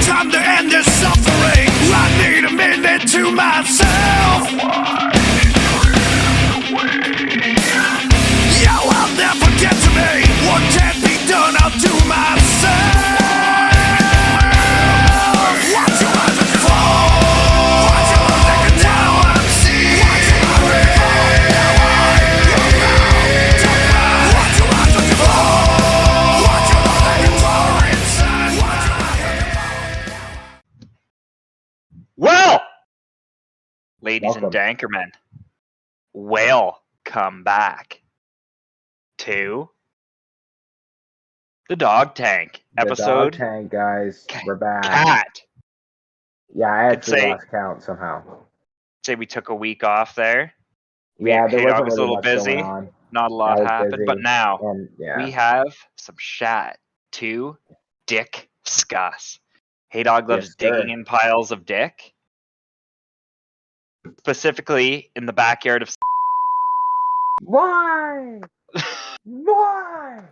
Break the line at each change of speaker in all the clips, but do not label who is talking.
Time to end this suffering. I need a minute to myself. You will never get to me. What can't be done, I'll do myself. Watch your eyes as you fall. Watch your eyes like a now I'm seeing. Watch your eyes as you fall. Watch your eyes like a roar inside. Watch your eyes.
Well, ladies
Welcome.
and Dankermen, welcome back to the DogTank episode.
The DogTank, guys. We're back.
Cat.
Yeah, I
Could
actually
say-
lost count somehow.
Say we took a week off there.
Yeah, there
Hey,
wasn't
Dog was a
really
little
much
busy.
going on.
Not a lot
I was
happened,
busy,
but now
And yeah,
we have some Shat to discuss. Hey Dog loves
Yes, sir.
digging in piles of dick, specifically in the backyard of.
why? Why?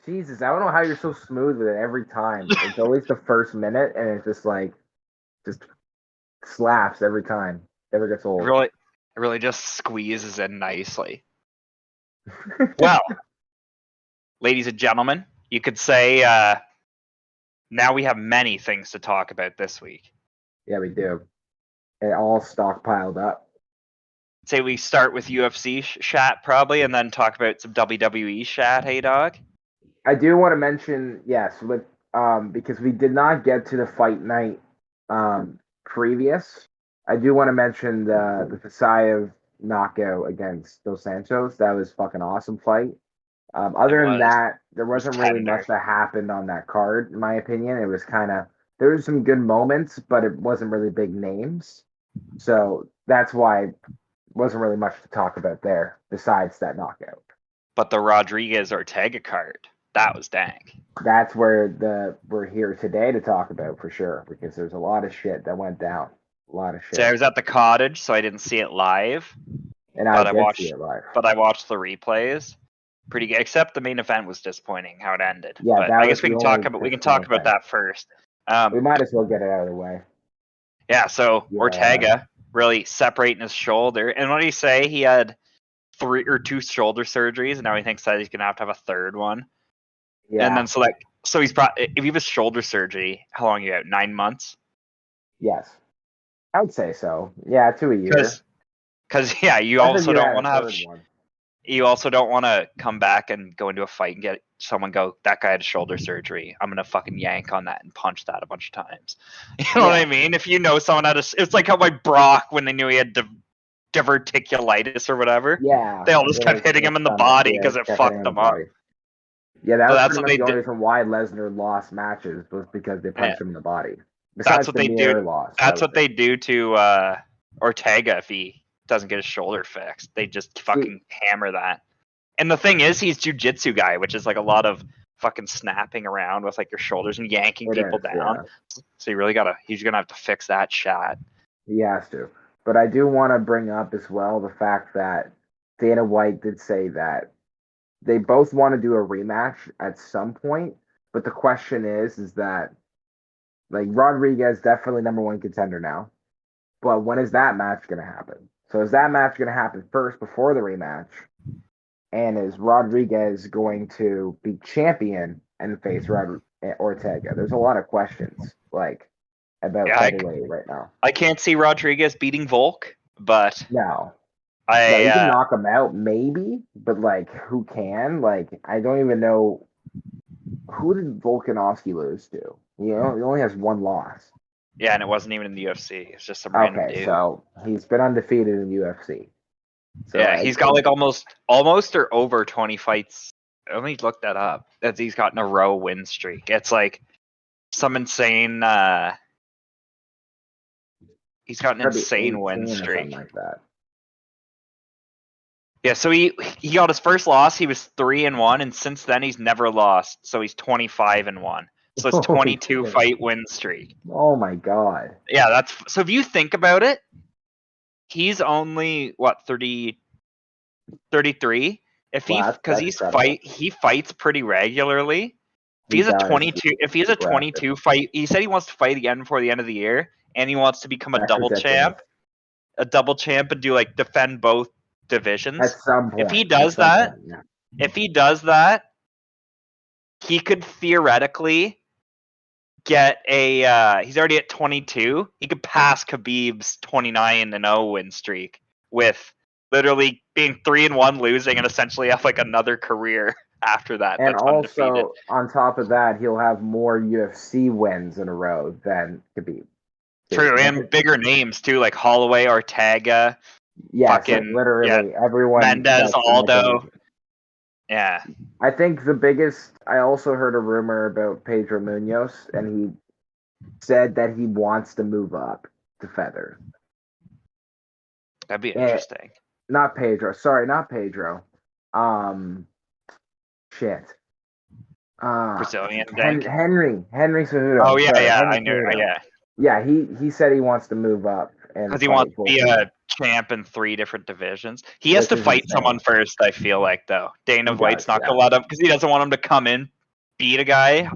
Jesus, I don't know how you're so smooth with it every time. It's always the first minute, and it's just like, just slaps every time. Never gets old.
It really just squeezes in nicely. Well, ladies and gentlemen, you could say now we have many things to talk about this week.
Yeah, we do. It all stockpiled up.
Say we start with UFC chat probably, and then talk about some WWE chat. Hey, Dog.
I do want to mention, yes, with because we did not get to the fight night previous. I do want to mention the Fasayev knockout against Dos Santos. That was fucking awesome fight. Other
It
than
was.
that, there wasn't really
tender.
much that happened on that card, in my opinion. It was kind of there was some good moments, but it wasn't really big names. So that's why it wasn't really much to talk about there besides that knockout.
But the Rodriguez Ortega card, that was dank.
That's where we're here today to talk about for sure, because there's a lot of shit that went down. A lot of shit.
So I was at the cottage, so I didn't see it live,
and
but
I
I
did
watched-
see it live.
but I watched the replays. Pretty good, except the main event was disappointing how it ended.
Yeah,
but
that
I
was
guess we
the
can talk
only
about
disappointing
that first.
We might as well get it out of the way.
Yeah, so
Yeah.
Ortega really separating his shoulder, and what did he say? He had 3 or 2 shoulder surgeries, and now he thinks that he's gonna have to have a third one.
Yeah.
And then so he's if you have a shoulder surgery, how long are you out? 9 months?
Yes. I would say so. Yeah, to a year.
Because yeah, you
I
also
think
don't
had
want
a
to have.
third one.
You also don't want to come back and go into a fight and get someone go, that guy had shoulder surgery. I'm gonna fucking yank on that and punch that a bunch of times. You know what I
Yeah.
mean? If you know someone had it's like how my Brock when they knew he had diverticulitis or whatever.
Yeah.
They all just
it
kept
was-
hitting him in the
yeah,
body because it
kept
fucked
hitting
them
him in the
up.
body. Yeah, that
So
was
that's
pretty
what
much
they
the only
did.
reason why Lesnar lost matches was because they punched him in the body. Besides
what
the
they
mirror
do.
loss.
That's what they do to Ortega if he doesn't get his shoulder fixed. They just fucking hammer that. And the thing is, he's jujitsu guy, which is like a lot of fucking snapping around with like your shoulders and yanking people down. So he's gonna have to fix that shot.
He has to. But I do want to bring up as well the fact that Dana White did say that they both want to do a rematch at some point. But the question is that like Rodriguez definitely number 1 contender now. But when is that match going to happen? So is that match going to happen first before the rematch? And is Rodriguez going to be champion and face Ortega? There's a lot of questions like about heavyweight right now.
I can't see Rodriguez beating Volk, but
No.
I
Yeah, you can knock him out, maybe, but like, who can? Like, I don't even know who did Volkanovski lose to. You know, he only has 1 loss.
yeah, and it wasn't even in the UFC. It's just some random
Okay,
dude.
so he's been undefeated in UFC. So
yeah, he's got like almost or over 20 fights. Let me look that up. That he's got in a row win streak. It's like some insane. He's got an
gotta be
insane
18
win
or something
streak.
like that.
Yeah, so he got his first loss. He was 3-1, and since then he's never lost. So he's 25-1. So it's
Holy
22
shit.
fight win streak.
Oh my god.
Yeah, that's so. If you think about it, he's only what 30, 33. If he
Wow,
because
that's incredible.
he fights pretty regularly. If
He
he's a
does.
22, if he's a
Aggressive.
22 fight, he said he wants to fight again before the end of the year, and he wants to become a
That's
double
ridiculous.
champ, and do like defend both divisions.
At some point.
If he
at
does
some
that,
point, yeah.
if he does that, he could theoretically get a. He's already at 22. He could pass Khabib's 29-0 win streak with literally being 3-1, losing, and essentially have like another career after that.
And
That's undefeated.
also, on top of that, he'll have more UFC wins in a row than Khabib.
True, and bigger names too, like Holloway, Ortega,
Yes, like
fucking
literally everyone.
Mendez,
that's in the
Aldo.
division.
Yeah,
I think the biggest. I also heard a rumor about Pedro Munoz, and he said that he wants to move up to feather.
that'd be
And-
interesting.
Not Pedro. Sorry, not Pedro. Shit.
Brazilian Dank.
Henry Cejudo.
Oh yeah,
Sorry,
yeah,
Henry
I knew.
Cejudo.
Yeah,
Yeah, he said he wants to move up and
because he
fight
wants to be
Volkan.
a champ in 3 different divisions. He has
Which
to
is
fight
insane.
someone first. I feel like though, Dana
He
White's
does,
not gonna let him because he doesn't want him to come in, beat a guy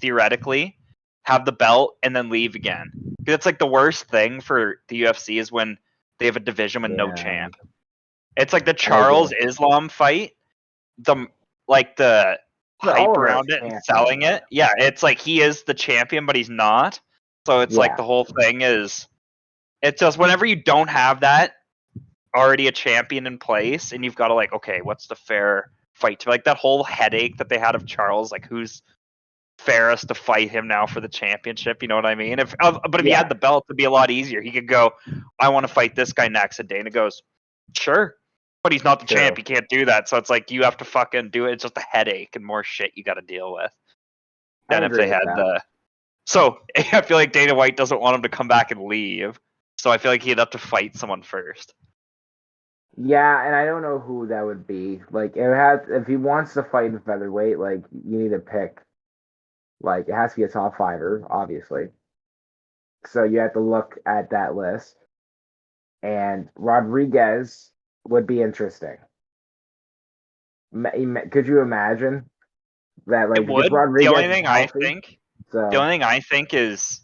theoretically, have the belt, and then leave again. Because it's like the worst thing for the UFC is when they have a division with no
Yeah.
champ. It's like the Charles Islam fight. The
But
hype
Oliver's
around it and
champion.
selling it. Yeah, it's like he is the champion, but he's not. So it's like
Yeah.
the whole thing is. It's just whenever you don't have that already a champion in place, and you've got to like, okay, what's the fair fight to like that whole headache that they had of Charles, like who's fairest to fight him now for the championship? You know what I mean? But if he
Yeah.
had the belt, it'd be a lot easier. He could go, I want to fight this guy next, and Dana goes, sure. But he's not the
True.
champ. He can't do that. So it's like you have to fucking do it. It's just a headache and more shit you got to deal with than if they had the. So I feel like Dana White doesn't want him to come back and leave. So I feel like he'd have to fight someone first.
Yeah, and I don't know who that would be. Like, if he wants to fight in featherweight, like you need to pick. Like, it has to be a top fighter, obviously. So you have to look at that list, and Rodriguez would be interesting. Could you imagine that? Like,
It would.
because Rodriguez
The only
is
thing I
healthy,
think,
so
the only thing I think is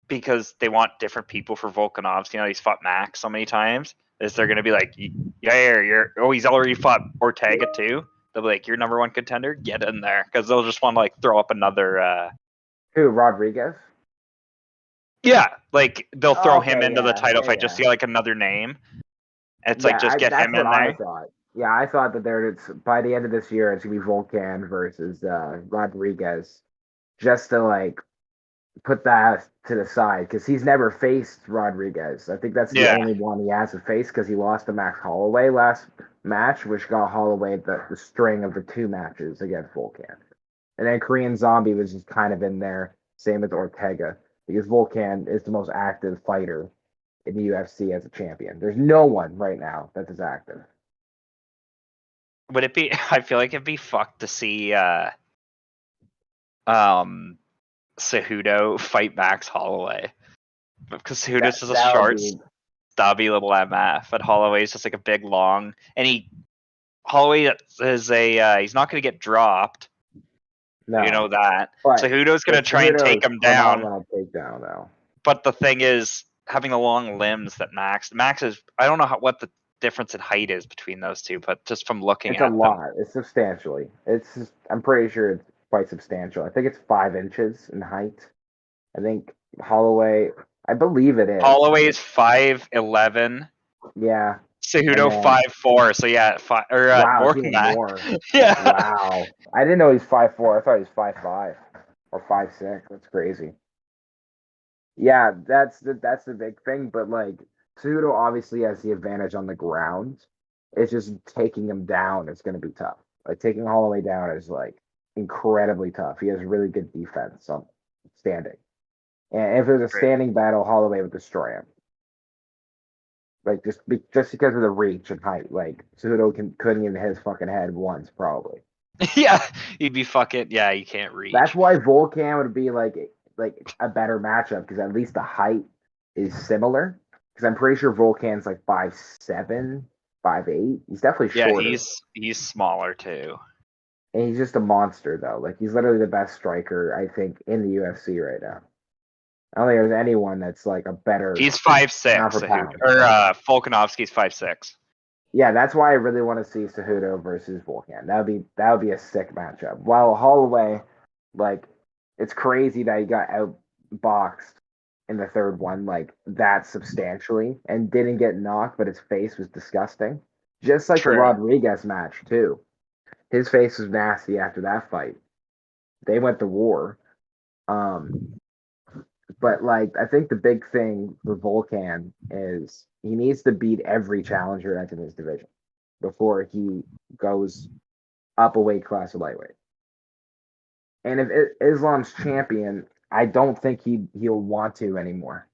because they want different people for Volkanovski. You know, he's fought Max so many times. Is they're gonna be like, yeah, he's already fought Ortega too. They'll be like, you're number one contender, get in there, because they'll just want to like throw up another.
who Rodriguez?
Yeah, like they'll throw him
Okay,
into the
yeah,
title
yeah,
fight just to
yeah.
get like another name. It's like just get
that's
him
what
in
I
there.
thought. Yeah, I thought that by the end of this year it's gonna be Volkan versus Rodriguez, just to like put that to the side because he's never faced Rodriguez. I think that's the
Yeah.
only one he has to face because he lost to Max Holloway last match, which got Holloway the string of the 2 matches against Volkan. And then Korean Zombie was just kind of in there, same with Ortega, because Volkan is the most active fighter in the UFC as a champion. There's no one right now that's as active.
Would it be? I feel like it'd be fucked to see Cejudo fight Max Holloway because Cejudo's just a
That would
short,
be-
stubby little MF, and Holloway's just like a big, long. And Holloway is a he's not going to get dropped.
No,
You know that.
but
Cejudo's going to try and
Cejudo
take
is
him down.
phenomenal takedown, though.
But the thing is, having the long limbs that Max is. I don't know what the difference in height is between those two, but just from looking
It's
at
a
them,
lot. It's substantially. I'm pretty sure it's quite substantial. I think it's 5 inches in height. I think Holloway. I believe it is.
Holloway's 5'11".
Yeah.
Cejudo
And then-
5'4", so yeah,
Wow,
more
it's
than
even
that.
more.
Yeah.
Wow. I didn't know he's 5'4". I thought he was 5'5" or 5'6". That's crazy. Yeah, that's the big thing. But like Cejudo obviously has the advantage on the ground. It's just taking him down is going to be tough. Like taking Holloway down is like incredibly tough. He has really good defense on standing. And if it was a
Right.
standing battle, Holloway would destroy him. Like just because of the reach and height. Like Cejudo couldn't even hit his fucking head once, probably.
Yeah, you'd be fucking. Yeah, you can't
That's
reach.
why Volkan would be like a better matchup because at least the height is similar. Because I'm pretty sure Volkan's like 5'7", 5'8". He's definitely
Yeah,
shorter,
he's smaller too.
and he's just a monster though. Like he's literally the best striker I think in the UFC right now. I don't think there's anyone that's like a better
He's
pound
5'6",
for pound.
or Volkanovski's 5'6".
Yeah, that's why I really want to see Cejudo versus Volkan. That would be a sick matchup. While Holloway, like, it's crazy that he got outboxed in the third one, like that substantially, and didn't get knocked, but his face was disgusting. Just like the
True.
Rodriguez match too. His face was nasty after that fight. They went to war. Um, but like I think the big thing for Volkan is he needs to beat every challenger that's in his division before he goes up a weight class of lightweight. And if Islam's champion, I don't think he'll want to anymore.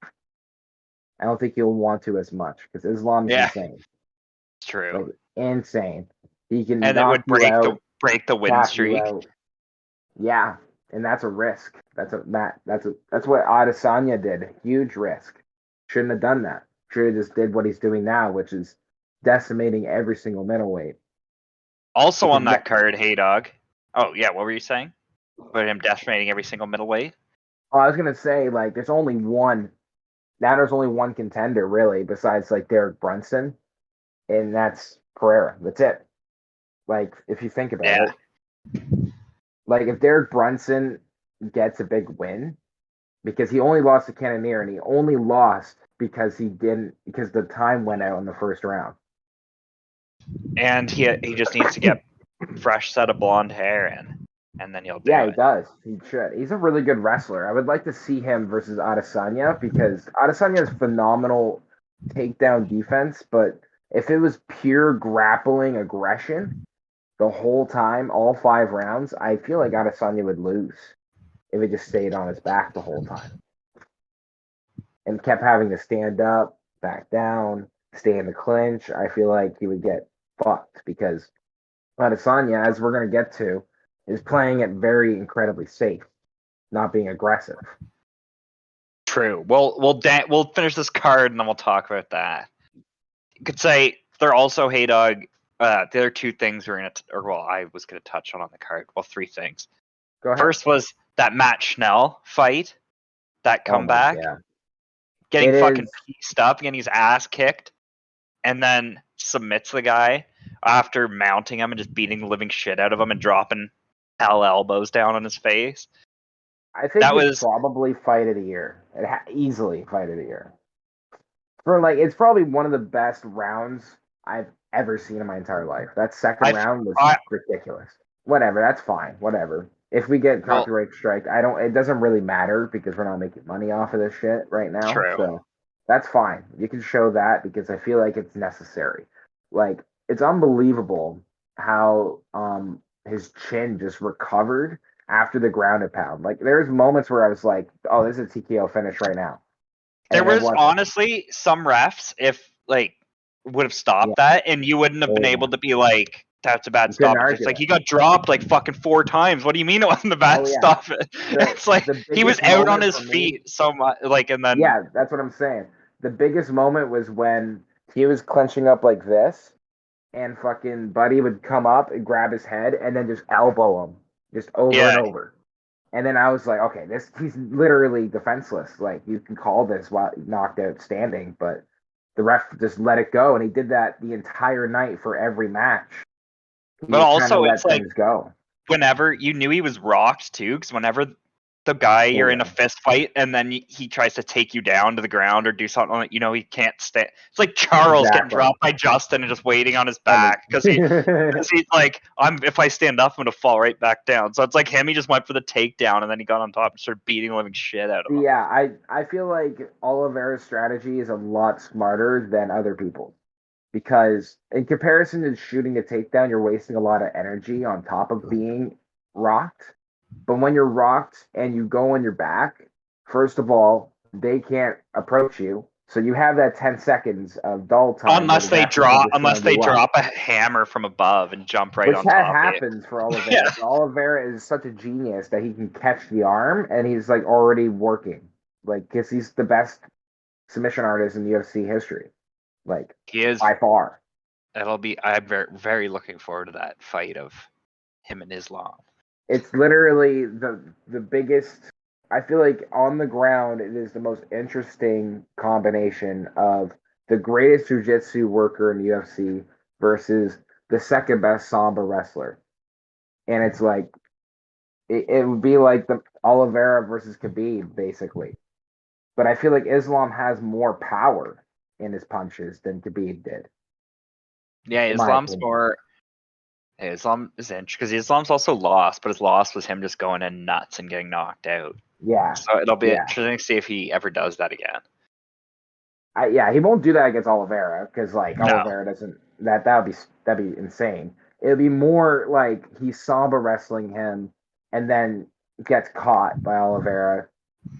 I don't think he'll want to as much because Islam's
Yeah,
insane,
it's true.
like insane. He can
And it
knock
would
you out,
break the win
tap you
streak.
out. Yeah, and that's a risk. That's what Adesanya did. Huge risk. Shouldn't have done that. Should have just did what he's doing now, which is decimating every single middleweight.
Also
Because
on that card, hey dog. Oh yeah, what were you saying? About him decimating every single middleweight?
I was gonna say like there's only one. Now there's only one contender really, besides like Derek Brunson, and that's Pereira. That's it. Like if you think about
Yeah.
it, like if Derek Brunson gets a big win, because he only lost to Cannonier, and he only lost because the time went out in the first round.
And he just needs to get fresh set of blonde hair and then he'll do
Yeah, he
it.
does. He should. He's a really good wrestler. I would like to see him versus Adesanya because Adesanya has phenomenal takedown defense, but if it was pure grappling aggression the whole time, all 5 rounds, I feel like Adesanya would lose if it just stayed on his back the whole time and kept having to stand up, back down, stay in the clinch. I feel like he would get fucked because Adesanya, as we're going to get to, is playing it very incredibly safe, not being aggressive.
True. We'll finish this card and then we'll talk about that. You could say they're also hey dog. The other two things we're I was gonna touch on the card. Well, three things.
Go ahead.
First was that Matt Schnell fight, that comeback,
Yeah.
getting
It
fucking
is-
pieced up, getting his ass kicked, and then submits the guy after mounting him and just beating the living shit out of him and dropping elbows down on his face.
I think
That
it's
was
probably fight of the year. Easily fight of the year. For like, it's probably one of the best rounds I've ever seen in my entire life. That second round was ridiculous. Whatever, that's fine. Whatever. If we get
Well-
copyright strike, I don't. It doesn't really matter because we're not making money off of this shit right now.
True.
So that's fine. You can show that because I feel like it's necessary. Like it's unbelievable how his chin just recovered after the grounded pound. Like there's moments where I was like, "Oh, this is a TKO finish right now."
There
And it
was
wasn't.
honestly some refs if like would have stopped that and you wouldn't have been able to be like that's a bad
You couldn't
stop. It's
argue
like
that.
he got dropped like fucking 4 times. What do you mean it wasn't a bad
Oh, yeah.
stop? It's like
the
he was
biggest
out on
moment
his
for me-
feet so much like and then
Yeah, that's what I'm saying. The biggest moment was when he was clenching up like this, and fucking Buddy would come up and grab his head and then just elbow him, just over
Yeah.
and over. And then I was like, okay, he's literally defenseless. Like you can call this while knocked out standing, but the ref just let it go, and he did that the entire night for every match. He
But
just
also,
kinda let
it's like-
things go.
whenever you knew he was rocked too, because whenever the guy you're in a
Yeah.
fist fight and then he tries to take you down to the ground or do something like he can't stand. It's like Charles getting
Exactly.
dropped by Justin and just waiting on his back because he's like if I stand up I'm gonna fall right back down. So it's like him, he just went for the takedown and then he got on top and started beating the living shit out of him.
Yeah, I feel like Oliveira's strategy is a lot smarter than other people's because in comparison to shooting a takedown, you're wasting a lot of energy on top of being rocked. But when you're rocked and you go on your back, first of all, they can't approach you. So you have that 10 seconds of dull time.
Unless
where
they
the ref is understanding you up.
drop a hammer from above and jump right
Which
on
that
top of you.
happens for Oliveira.
Yeah.
So Oliveira is such a genius that he can catch the arm and he's like already working. Like, because he's the best submission artist in UFC history. Like,
He is.
by far.
I'm very, very looking forward to that fight of him and Islam.
It's literally the biggest. I feel like on the ground, it is the most interesting combination of the greatest jiu-jitsu worker in UFC versus the second best Samba wrestler. And it's like, it would be like the Oliveira versus Khabib, basically. But I feel like Islam has more power in his punches than Khabib did.
Yeah,
in my
Islam's
opinion.
more. Islam is interesting because Islam's also lost, but his loss was him just going in nuts and getting knocked out.
Yeah.
So it'll be
Yeah.
interesting to see if he ever does that again.
Yeah, he won't do that against Oliveira because like
No.
Oliveira doesn't that'd be insane. It'd be more like he's Samba wrestling him and then gets caught by Oliveira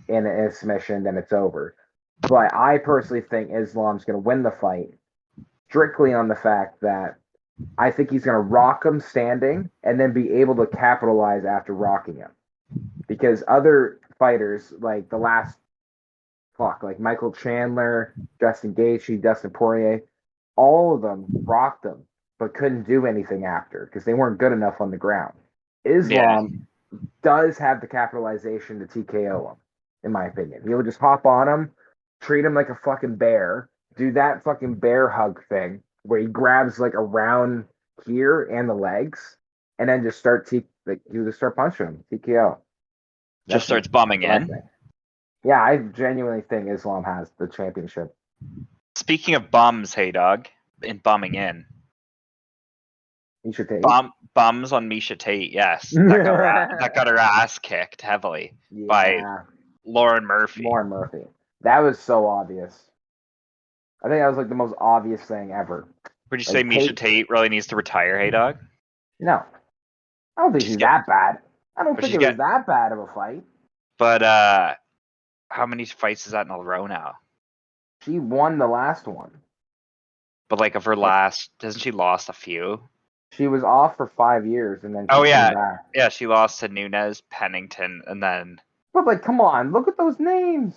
in a submission, then it's over. But I personally think Islam's going to win the fight strictly on the fact that I think he's going to rock him standing and then be able to capitalize after rocking him. Because other fighters, like the last like Michael Chandler, Justin Gaethje, Dustin Poirier, all of them rocked him, but couldn't do anything after because they weren't good enough on the ground. Islam does have the capitalization to TKO him, in my opinion. He'll just hop on him, treat him like a fucking bear, do that fucking bear hug thing where he grabs like around here and the legs, and then just start punching him, TKO.
Just starts bumming in.
Yeah, I genuinely think Islam has the championship.
Speaking of bums, hey dog, in bumming in.
Misha Tate.
Bums on Misha Tate, yes. That got her ass kicked heavily by Lauren Murphy.
That was so obvious. I think that was like the most obvious thing ever.
Would you say Misha Tate really needs to retire, hey dog?
No. I don't think she's that bad. I don't think it was that bad of a fight.
But how many fights is that in a row now?
She won the last one.
But like of her last, hasn't she lost a few?
She was off for 5 years and then she came back.
Yeah, she lost to Nunes, Pennington, and then.
But like, come on, look at those names.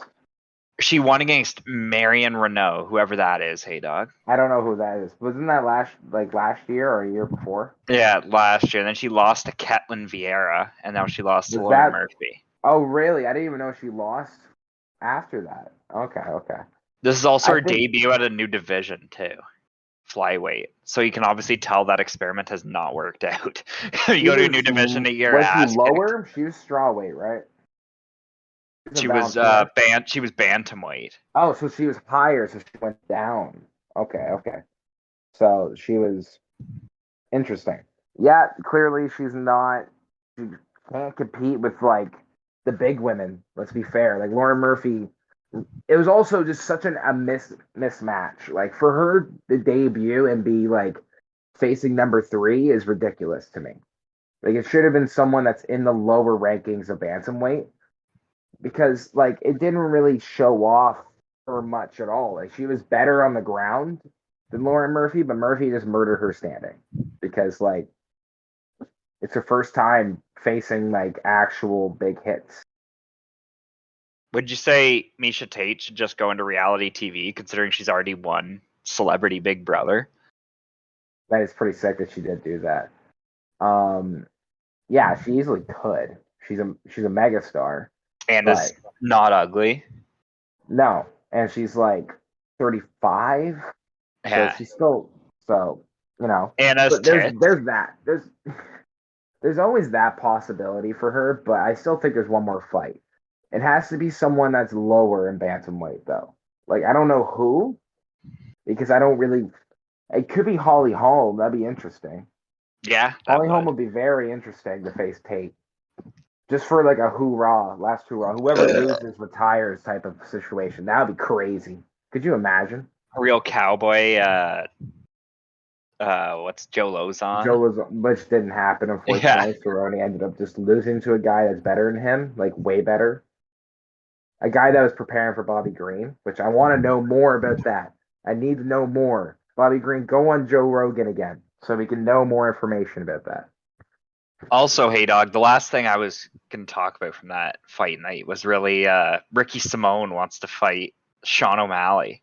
She won against Marion Renault, whoever that is. Hey, dog.
I don't know who that is. Wasn't that last year or a year before?
Yeah, last year. And then she lost to Ketlin Vieira, and now she lost to Lauren Murphy.
Oh, really? I didn't even know she lost after that. Okay.
This is also her debut at a new division too, flyweight. So you can obviously tell that experiment has not worked out. You go to a new division that you're ass.
She lower? Kicked. She was strawweight, right?
She was banned. She was bantamweight.
Oh, so she was higher, so she went down. Okay. So she was interesting. Yeah, clearly she's not. She can't compete with like the big women. Let's be fair. Like Lauren Murphy. It was also just such a mismatch. Like for her to debut and be like facing number 3 is ridiculous to me. Like it should have been someone that's in the lower rankings of bantamweight because like it didn't really show off her much at all. Like she was better on the ground than Lauren Murphy, but Murphy just murdered her standing because like it's her first time facing like actual big hits.
Would you say Misha Tate should just go into reality TV, considering she's already won Celebrity Big Brother?
That is pretty sick that she did do that. Yeah, she easily could. She's a megastar,
and is not ugly.
No, and she's like 35.
Yeah,
so she's still you know.
And
there's that. There's always that possibility for her, but I still think there's one more fight. It has to be someone that's lower in bantamweight, though. Like, I don't know who, because I don't really... It could be Holly Holm. That'd be interesting.
Yeah.
Holly Holm would be very interesting to face Tate. Just for, like, a last hoorah. Whoever loses retires type of situation. That would be crazy. Could you imagine?
A real cowboy... what's Joe Lozon?
Which didn't happen, unfortunately. Yeah. Cerrone ended up just losing to a guy that's better than him, like, way better. a guy that was preparing for Bobby Green, which I want to know more about that. I need to know more. Bobby Green, go on Joe Rogan again so we can know more information about that.
Also, hey dog, the last thing I was gonna talk about from that fight night was really Ricky Simone wants to fight Sean O'Malley.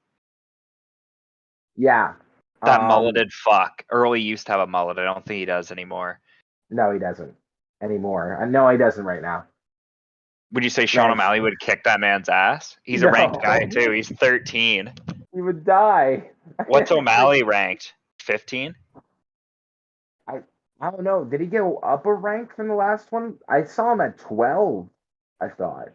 Yeah.
That mulleted fuck. Early used to have a mullet. I don't think he does anymore.
No, he doesn't anymore. No, he doesn't right now.
Would you say Sean
Man,
O'Malley would kick that man's ass? He's a
no.
ranked guy too. He's 13.
He would die.
What's O'Malley ranked? 15?
I don't know. Did he go up a rank from the last one? I saw him at 12, I thought.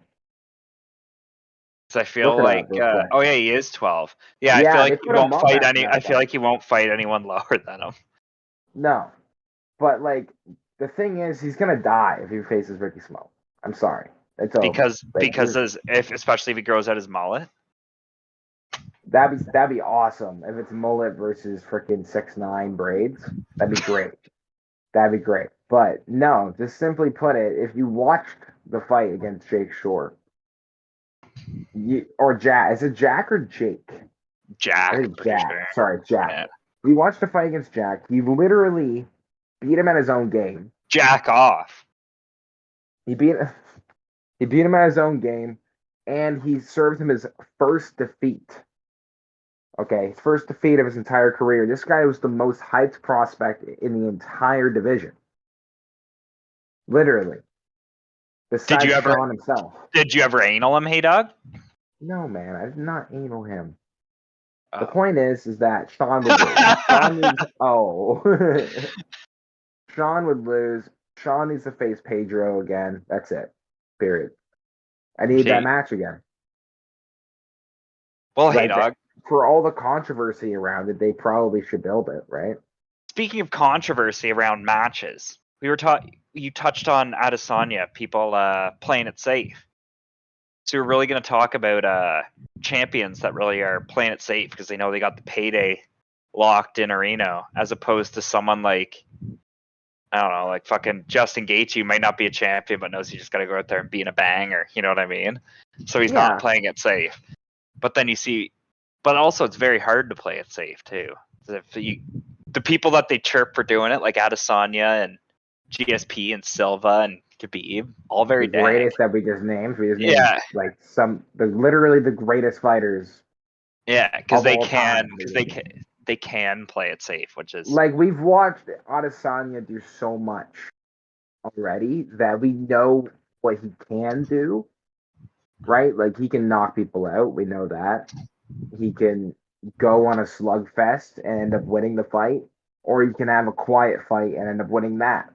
So I feel
Look it
like
up real quick.
oh yeah, he is 12. Yeah,
Yeah,
I feel
they
like he
put him
won't
up
fight
after
any
that
I feel
one.
like he won't fight anyone lower than him.
No. But like the thing is he's gonna die if he faces Ricky Smoke. I'm sorry. It's over.
If especially if he grows out his mullet.
That'd be awesome if it's mullet versus freaking 6'9" braids. That'd be great. That'd be great. But no, just simply put it, if you watched the fight against Jake Shore, or Jack, is it Jack or Jake?
Jack,
I think
pretty
Jack.
sure.
Sorry, Jack.
Yeah.
We watched the fight against Jack. He literally beat him at his own game.
Jack off.
He beat him at his own game, and he served him his first defeat. Okay, his first defeat of his entire career. This guy was the most hyped prospect in the entire division. Literally. Besides Sean himself.
Did you ever anal him, hey dog?
No, man, I did not anal him. The point is that Sean would lose. Sean would lose. Sean needs to face Pedro again. That's it. Period. I need that match again.
Well, hey dog.
For all the controversy around it, they probably should build it, right?
Speaking of controversy around matches, you touched on Adesanya, people playing it safe. So we're really going to talk about champions that really are playing it safe because they know they got the payday locked in Reno, as opposed to someone like, I don't know, like fucking Justin Gaethje might not be a champion, but knows he just got to go out there and be in a banger. You know what I mean? So he's not playing it safe. But then you see, but also it's very hard to play it safe too. The people that they chirp for doing it, like Adesanya and GSP and Silva and Khabib, all very
the greatest that we just named.
Yeah,
like literally the greatest fighters.
Yeah, because they can play it safe, which is
like we've watched Adesanya do so much already that we know what he can do. Right? Like he can knock people out. We know that. He can go on a slugfest and end up winning the fight, or he can have a quiet fight and end up winning that.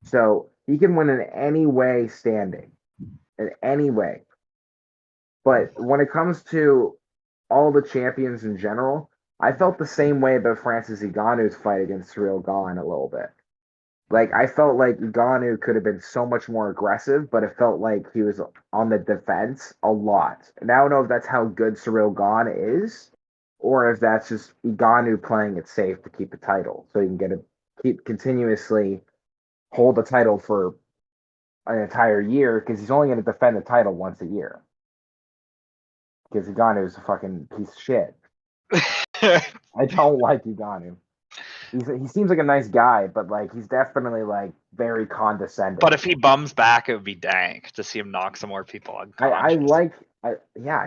So he can win in any way standing, in any way. But when it comes to all the champions in general, I felt the same way about Francis Ngannou's fight against Cyril Gane a little bit. Like, I felt like Ngannou could have been so much more aggressive, but it felt like he was on the defense a lot. And I don't know if that's how good Cyril Gane is, or if that's just Ngannou playing it safe to keep the title, so you can keep continuously hold the title for an entire year, because he's only going to defend the title once a year. Because Ngannou is a fucking piece of shit. I don't like Ngannou. He seems like a nice guy, but like he's definitely like very condescending.
But if he bums back, it would be dank to see him knock some more people unconscious.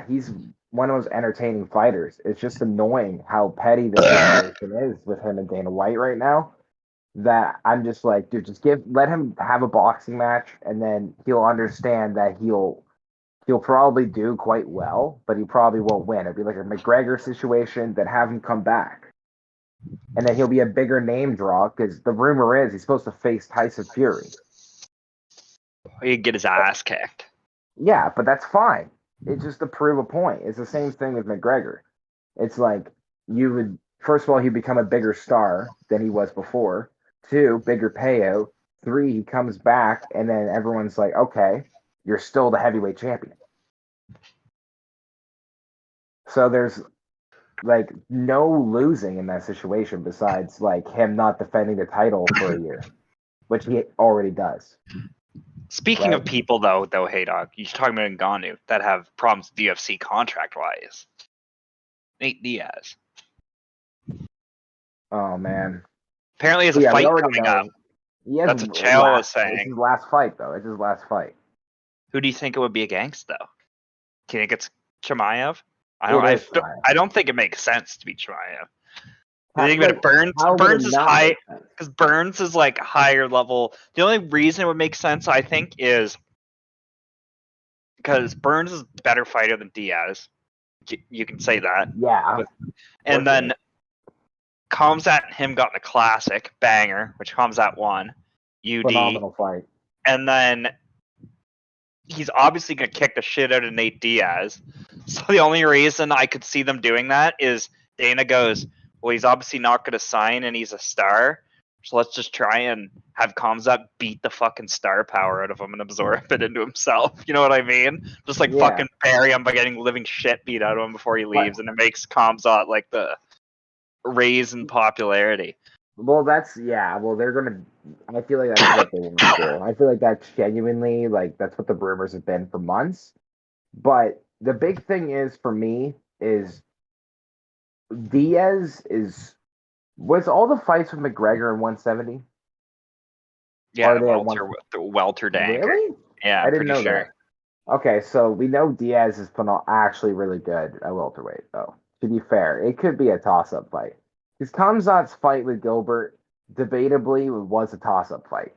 He's one of those entertaining fighters. It's just annoying how petty the situation is with him and Dana White right now. That I'm just like, dude, let him have a boxing match, and then he'll understand that he'll probably do quite well, but he probably won't win. It'd be like a McGregor situation, that have him come back. And then he'll be a bigger name draw, because the rumor is he's supposed to face Tyson Fury.
He'd get his ass kicked.
Yeah, but that's fine. It's just to prove a point. It's the same thing with McGregor. It's like first of all, he'd become a bigger star than he was before. 2, bigger payout. 3, he comes back, and then everyone's like, okay, you're still the heavyweight champion. So there's like no losing in that situation besides like him not defending the title for a year, which he already does.
Speaking of
Right.
people, though, hey, dog, you're talking about Ngannou that have problems with the UFC contract-wise. Nate Diaz.
Oh man.
Apparently, has a
Yeah, we
fight
already
coming up.
know. He has
That's what Chael was
It's
saying.
his last fight, though. It's his last fight.
Who do you think it would be against, though? Do you think it's Chimaev?
It is Chimaev.
I don't think it makes sense to be Chimaev.
How-
I think that
like,
Burns
how would
Burns
it
is
not
high
make sense?
because Burns is like higher level. The only reason it would make sense, I think, is because Burns is a better fighter than Diaz. You can say that.
Yeah.
And then Kamzat and him got in a classic banger, which Kamzat won. UD.
Phenomenal fight.
And then he's obviously going to kick the shit out of Nate Diaz. So the only reason I could see them doing that is Dana goes, well, he's obviously not going to sign and he's a star. So let's just try and have Kamzat beat the fucking star power out of him and absorb it into himself. You know what I mean? Just like
Yeah.
fucking bury him by getting living shit beat out of him before he leaves. And it makes Kamzat like the raise in popularity.
Well, well, they're gonna. I feel like that's what they want to do. I feel like that's genuinely like that's what the rumors have been for months. But the big thing is for me is Diaz was all the fights with McGregor in 170.
Yeah,
Are they at
welter Dank.
Really?
Yeah,
I
I'm
didn't
pretty
know
sure.
that. Okay, so we know Diaz is actually really good at welterweight, though. To be fair, it could be a toss-up fight. Because Kamzat's fight with Gilbert debatably was a toss-up fight.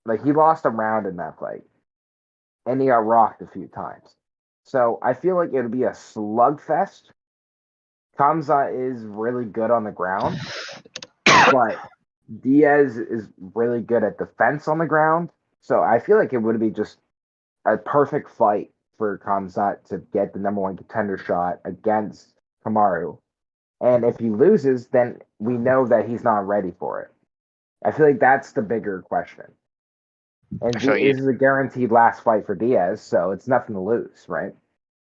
Like, he lost a round in that fight. And he got rocked a few times. So I feel like it would be a slugfest. Kamzat is really good on the ground. But Diaz is really good at defense on the ground. So I feel like it would be just a perfect fight for Kamzat to get the number one contender shot against Kamaru. And if he loses, then we know that he's not ready for it. I feel like that's the bigger question. And this is a guaranteed last fight for Diaz, so it's nothing to lose, right?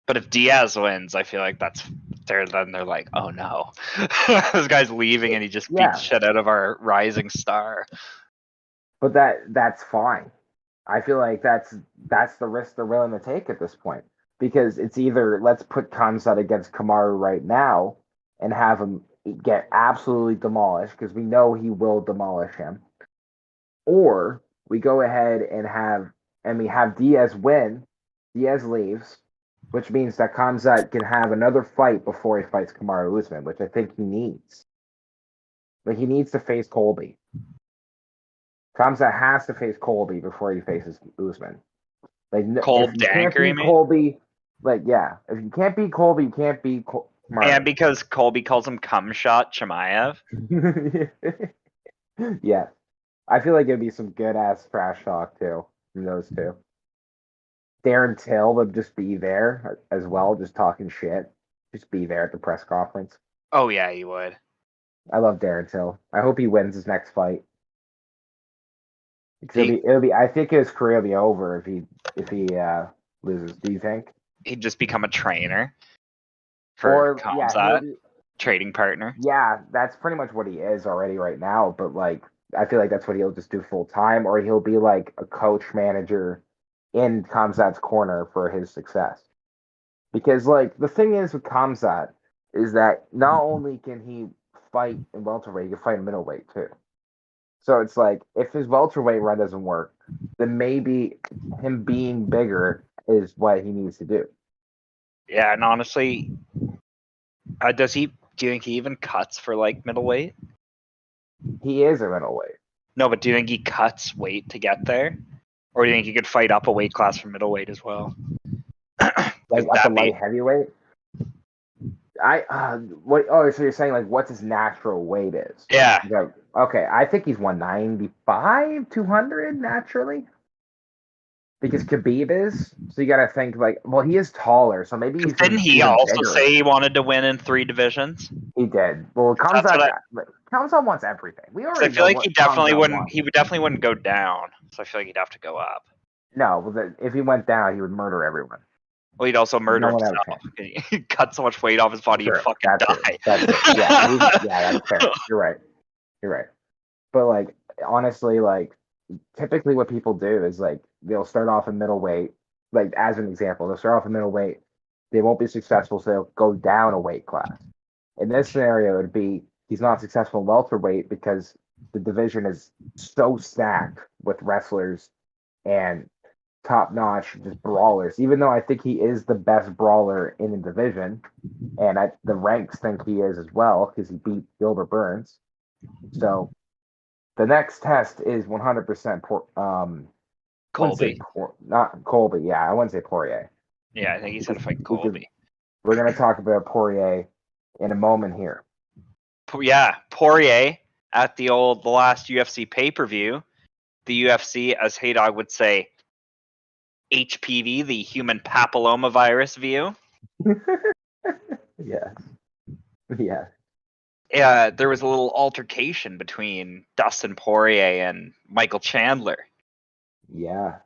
But if Diaz wins, I feel like then they're like, oh no, this guy's leaving and he just beats shit out of our rising star.
But that's fine. I feel like that's the risk they're willing to take at this point. Because it's either let's put Kamzat against Kamaru right now and have him get absolutely demolished, because we know he will demolish him. Or we go ahead and we have Diaz win, Diaz leaves, which means that Kamzat can have another fight before he fights Kamaru Usman, which I think he needs. Like, he needs to face Colby. Kamzat has to face Colby before he faces Usman. Like, if you can't beat Colby, if you can't beat Colby, you can't beat Kamaru.
And because Colby calls him cum shot Chimaev.
Yeah. I feel like it'd be some good ass trash talk too from those two. Darren Till would just be there as well, just talking shit. Just be there at the press conference.
Oh yeah, he would.
I love Darren Till. I hope he wins his next fight. It'll be. I think his career will be over if he loses. Do you think?
He'd just become a trainer for Kamzat, trading partner.
Yeah, that's pretty much what he is already right now. But like, I feel like that's what he'll just do full time, or he'll be like a coach manager in Kamzat's corner for his success. Because like the thing is with Kamzat is that not only can he fight in welterweight, he can fight in middleweight too. So it's like if his welterweight run doesn't work, then maybe him being bigger is what he needs to do.
Yeah, and honestly, do you think he even cuts for like middleweight?
He is a middleweight.
No, but do you think he cuts weight to get there? Or do you think he could fight up a weight class from middleweight as well?
Like up a light heavyweight? What? Oh, so you're saying like what's his natural weight is?
Yeah.
Okay, I think he's 195, 200 naturally. Because Khabib is, so you got to think like, well, he is taller, so maybe
didn't he also say he wanted to win in 3 divisions?
He did. Well, Kamzat wants everything. We already.
I feel like he definitely wouldn't. He definitely wouldn't go down. So I feel like he'd have to go up.
No, if he went down, he would murder everyone.
Well, he'd also murder himself. He'd cut so much weight off his body, he'd fucking die.
That's it. Yeah, that's fair. You're right. But like, honestly, like typically what people do is like they'll start off in middleweight, like as an example, they'll start off in middleweight, they won't be successful, so they'll go down a weight class. In this scenario, it'd be he's not successful in welterweight because the division is so stacked with wrestlers and top notch just brawlers. Even though I think he is the best brawler in the division, and the ranks think he is as well because he beat Gilbert Burns. So the next test is 100%
Colby.
not Colby. Yeah, I wouldn't say Poirier.
Yeah, I think he's gonna fight Colby.
We're gonna talk about Poirier in a moment here.
Yeah, Poirier at the last UFC pay-per-view. The UFC, as Haydog would say, HPV, the human papilloma virus view.
Yeah. Yeah.
There was a little altercation between Dustin Poirier and Michael Chandler.
Yeah.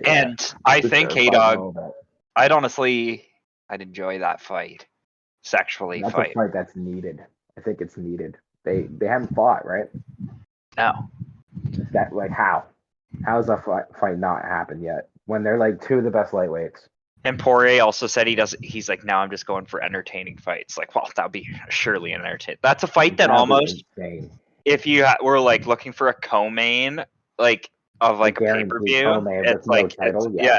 And I think, Haydog, I'd enjoy that fight. Sexually
That's
fight.
a fight that's needed. I think it's needed. They haven't fought, right?
No.
That like how? How's that fight not happened yet? When they're like two of the best lightweights.
And Poirier also said he's like, now I'm just going for entertaining fights. Like, well, that would be surely an entertaining. That's a fight that almost,
insane.
if you were like looking for a co-main, like of like a pay-per-view, it's like, title, yeah,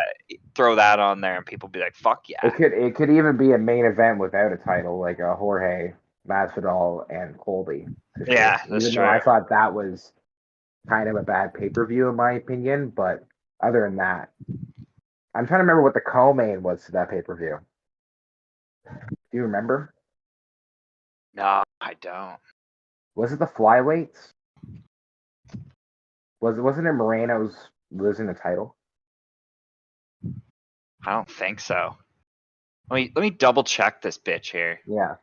throw that on there and people be like, fuck yeah.
It could even be a main event without a title, like a Jorge Masvidal and Colby.
Yeah, that's true.
I thought that was kind of a bad pay-per-view in my opinion, but other than that, I'm trying to remember what the co-main was to that pay-per-view. Do you remember?
No, I don't.
Was it the flyweights? Wasn't it Moreno's losing the title?
I don't think so. Let me double check this bitch here.
Yeah.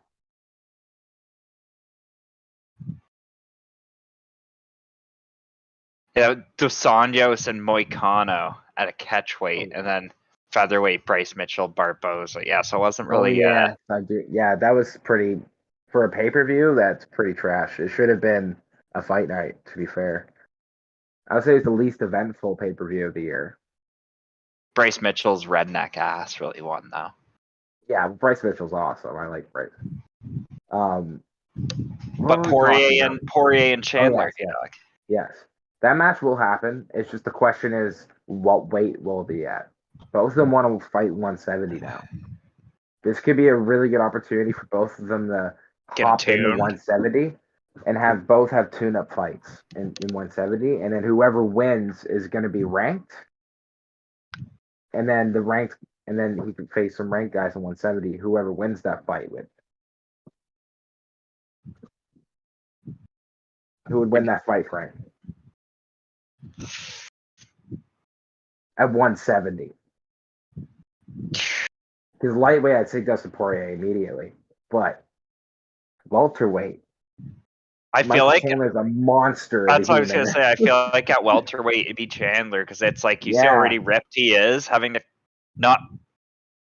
Yeah, Dos Anjos and Moicano at a catchweight, and then featherweight Bryce Mitchell, Barboza. Yeah, so it wasn't really.
Yeah, that was pretty for a pay-per-view. That's pretty trash. It should have been a fight night. To be fair, I would say it's the least eventful pay-per-view of the year.
Bryce Mitchell's redneck ass really won though.
Yeah, Bryce Mitchell's awesome. I like Bryce.
But Poirier and Chandler,
yes, that match will happen. It's just the question is what weight will it be at? Both of them want to fight 170 now. This could be a really good opportunity for both of them to hop into 170 and both have tune-up fights in 170, and then whoever wins is going to be ranked, and then he can face some ranked guys in 170. Whoever wins that fight with. Who would win that fight, Frank? At 170. Because lightweight, I'd say Dustin Poirier immediately. But welterweight,
I feel like
Chandler's a monster.
That's what I was going to say. I feel like at welterweight, it'd be Chandler because it's like you see how already ripped he is, having to not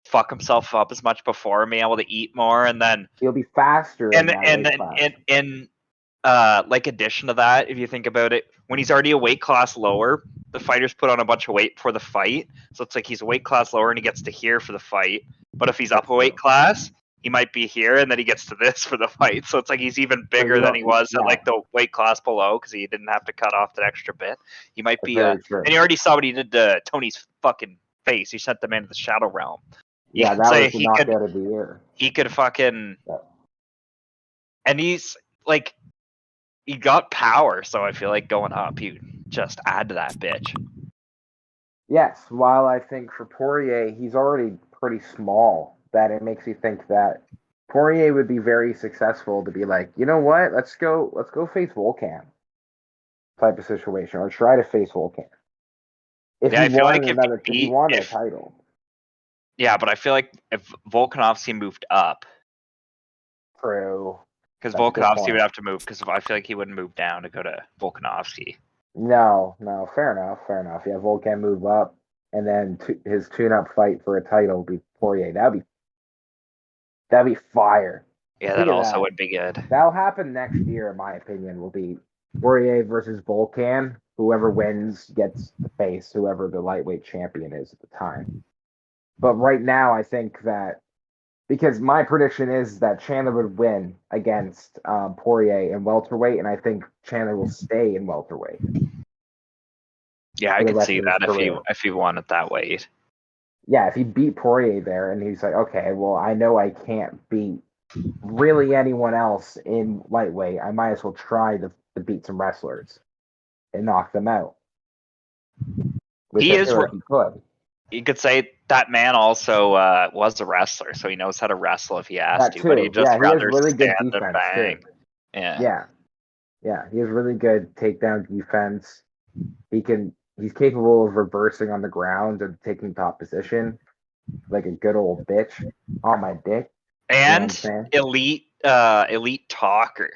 fuck himself up as much before, being able to eat more, and then
he'll be faster.
And like addition to that, if you think about it, when he's already a weight class lower, the fighters put on a bunch of weight for the fight, so it's like he's a weight class lower and he gets to here for the fight. But if he's up a weight class, he might be here and then he gets to this for the fight. So it's like he's even bigger than he was at like the weight class below because he didn't have to cut off that extra bit. He might be and you already saw what he did to Tony's fucking face. He sent the man to the shadow realm.
Yeah, that was the knockout of the year.
He could fucking and he's like he got power, so I feel like going up, you just add to that bitch.
Yes, while I think for Poirier, he's already pretty small, that it makes you think that Poirier would be very successful to be like, you know what, let's go face Volkan type of situation, or try to face Volkan. If he wanted a title.
Yeah, but I feel like if Volkanovski moved up.
True.
Because Volkanovski would have to move, because I feel like he wouldn't move down to go to Volkanovski.
No, fair enough. Yeah, Volkan move up, and then his tune-up fight for a title would be Poirier. That'd be fire.
Yeah, that would be good.
That'll happen next year, in my opinion. Will be Poirier versus Volkan whoever wins gets to face whoever the lightweight champion is at the time. But right now, I think that because my prediction is that Chandler would win against Poirier in welterweight, and I think Chandler will stay in welterweight.
Yeah, I
For the
could
rest
see
of his
that
career.
if he won at that weight.
Yeah, if he beat Poirier there, and he's like, okay, well, I know I can't beat really anyone else in lightweight. I might as well try to beat some wrestlers and knock them out. Which
He
I
is.
feel like he could.
You could say that man also was a wrestler, so he knows how to wrestle if he has
That
to. But he
too.
just
Yeah, he has
rather
really good
stand and
defense
bang.
too.
Yeah.
Yeah, he has really good takedown defense. He's capable of reversing on the ground and taking top position like a good old bitch on my dick. You know what I'm
And
saying?
elite talker.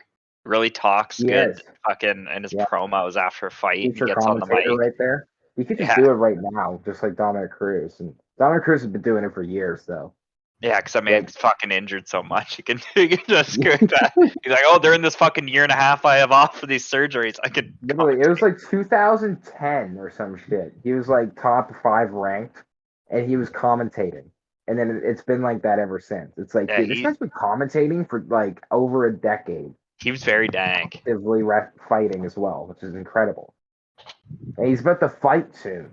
Really talks
He
good.
is.
Fucking in his
Yeah.
promos after a fight. He
Feature
gets on the
commentator
mic.
right there. He could just
Yeah.
do it right now, just like Dominic Cruz. And Dominic Cruz has been doing it for years, though.
Yeah, because that man's fucking injured so much. He can just script that. He's like, oh, during this fucking year and a half I have off for these surgeries, I could
Literally, it was like 2010 or some shit. He was like top 5 ranked, and he was commentating. And then it's been like that ever since. It's like,
Yeah,
dude, this guy's been commentating for like over a decade,
he was very dank.
actively fighting as well, which is incredible. And he's about to fight soon.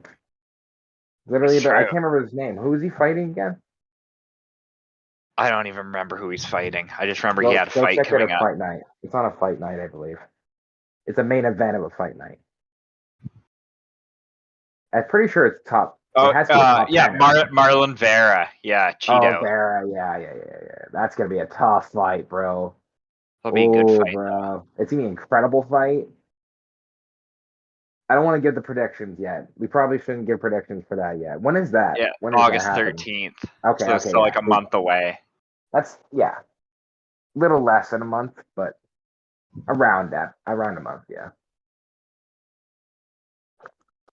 Literally,
It's
I
true.
can't remember his name. Who is he fighting again?
I don't even remember who he's fighting. I just remember
Go,
he had a
go
fight
check it
coming
at
up.
Fight Night. It's on a Fight Night, I believe. It's a main event of a Fight Night. I'm pretty sure it's top.
Oh,
It has to be a top
yeah,
10.
Marlon Vera. Yeah, Cheeto.
Oh, Vera. Yeah. That's gonna be a tough fight, bro.
It'll be a good fight.
Bro. It's gonna be an incredible fight. I don't want to give the predictions yet. We probably shouldn't give predictions for that yet. When is that?
Yeah,
When is
August
that happening?
13th.
Okay,
So it's
okay,
still like
yeah.
a month away.
That's little less than a month, but around that, around a month, yeah.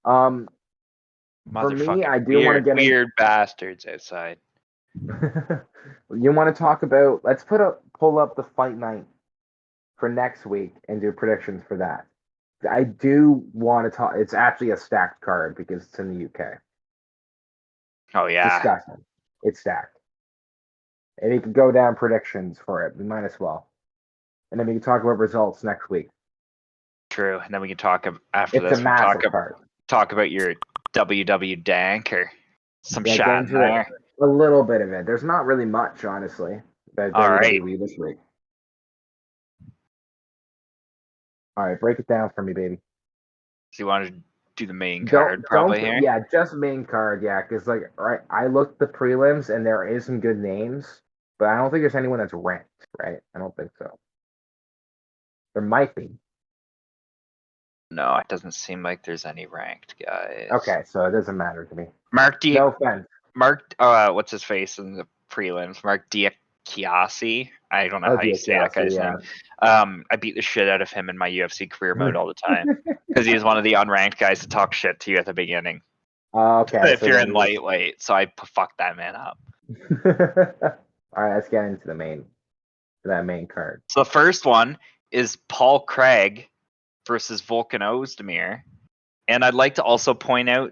For me, I do want to get
weird bastards outside.
You want to talk about? Let's pull up the Fight Night for next week and do predictions for that. I do want to talk. It's actually a stacked card because it's in the UK.
Oh yeah,
Disgusting. It's stacked. And you can go down predictions for it. We might as well. And then we can talk about results next week.
true. And then we can talk after
It's
this.
a
We
massive card.
talk about your WW Dank or some
Yeah,
Shat
get
in
into
there.
a little bit of it. There's not really much, honestly, about
All right.
WWE this week. All right, break it down for me, baby.
So you want to do the main card probably here?
Yeah, just main card, yeah. Because like, right, I looked the prelims and there is some good names, but I don't think there's anyone that's ranked, right? I don't think so. There might be.
No, it doesn't seem like there's any ranked guys.
Okay, so it doesn't matter to me.
Mark
No offense.
what's his face in the prelims? Mark Diakiasi. I don't know how you say that guy's name. I beat the shit out of him in my UFC career mode all the time because he was one of the unranked guys to talk shit to you at the beginning.
Okay.
If you're in lightweight, so I fucked that man up.
All right, let's get into that main card.
So the first one is Paul Craig versus Volkan Ozdemir, and I'd like to also point out,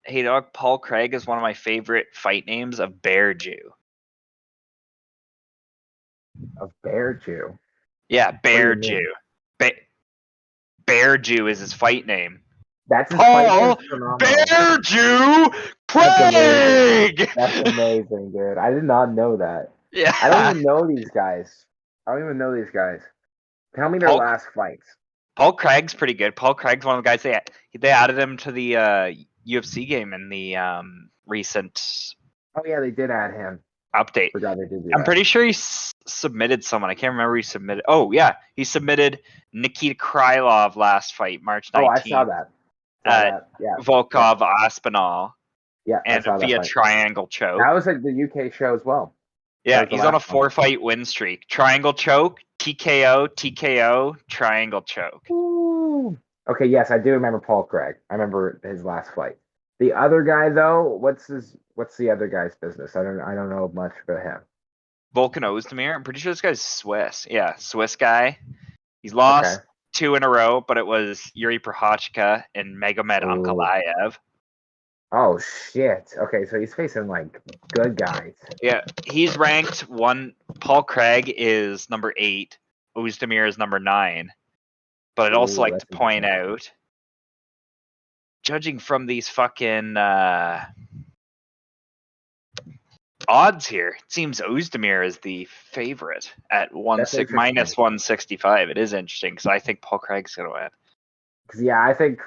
hey dog, Paul Craig is one of my favorite fight names of Bear Jew.
Of Bear Jew.
Yeah, Bear
do you
Jew. Bear Jew is his fight name.
That's his
Paul
fight name?
Bear Jew Craig.
That's amazing, dude. I did not know that.
Yeah.
I don't even know these guys. Tell me their last fights.
Paul Craig's pretty good. Paul Craig's one of the guys they added him to the UFC game in the recent.
Oh yeah, they did add him.
Update.
Forgot they did do
I'm
that.
pretty sure he submitted someone. I can't remember who he submitted. Oh yeah, he submitted Nikita Krylov last fight, March 19th.
Oh, I saw that. Yeah.
Volkov Aspinall.
Yeah.
And via triangle choke.
That was like the UK show as well.
Yeah, he's on a 4-fight win streak. Triangle choke, TKO, triangle choke.
Ooh. Okay, yes, I do remember Paul Craig. I remember his last fight. The other guy though, what's the other guy's business? I don't know much about him.
Volkan Ozdemir. I'm pretty sure this guy's Swiss. Yeah, Swiss guy. He's lost 2 in a row, but it was Yuri Prochazka and Magomed
Ooh.
Ankalaev.
Oh shit. Okay, so he's facing like good guys.
Yeah, he's ranked 1. Paul Craig is number 8. Ozdemir is number 9. But I'd also
Ooh,
like to
that's
point
interesting.
out, judging from these fucking odds here, it seems Ozdemir is the favorite at
That's interesting.
minus 165. It is interesting because I think Paul Craig's going to win.
Because yeah, I think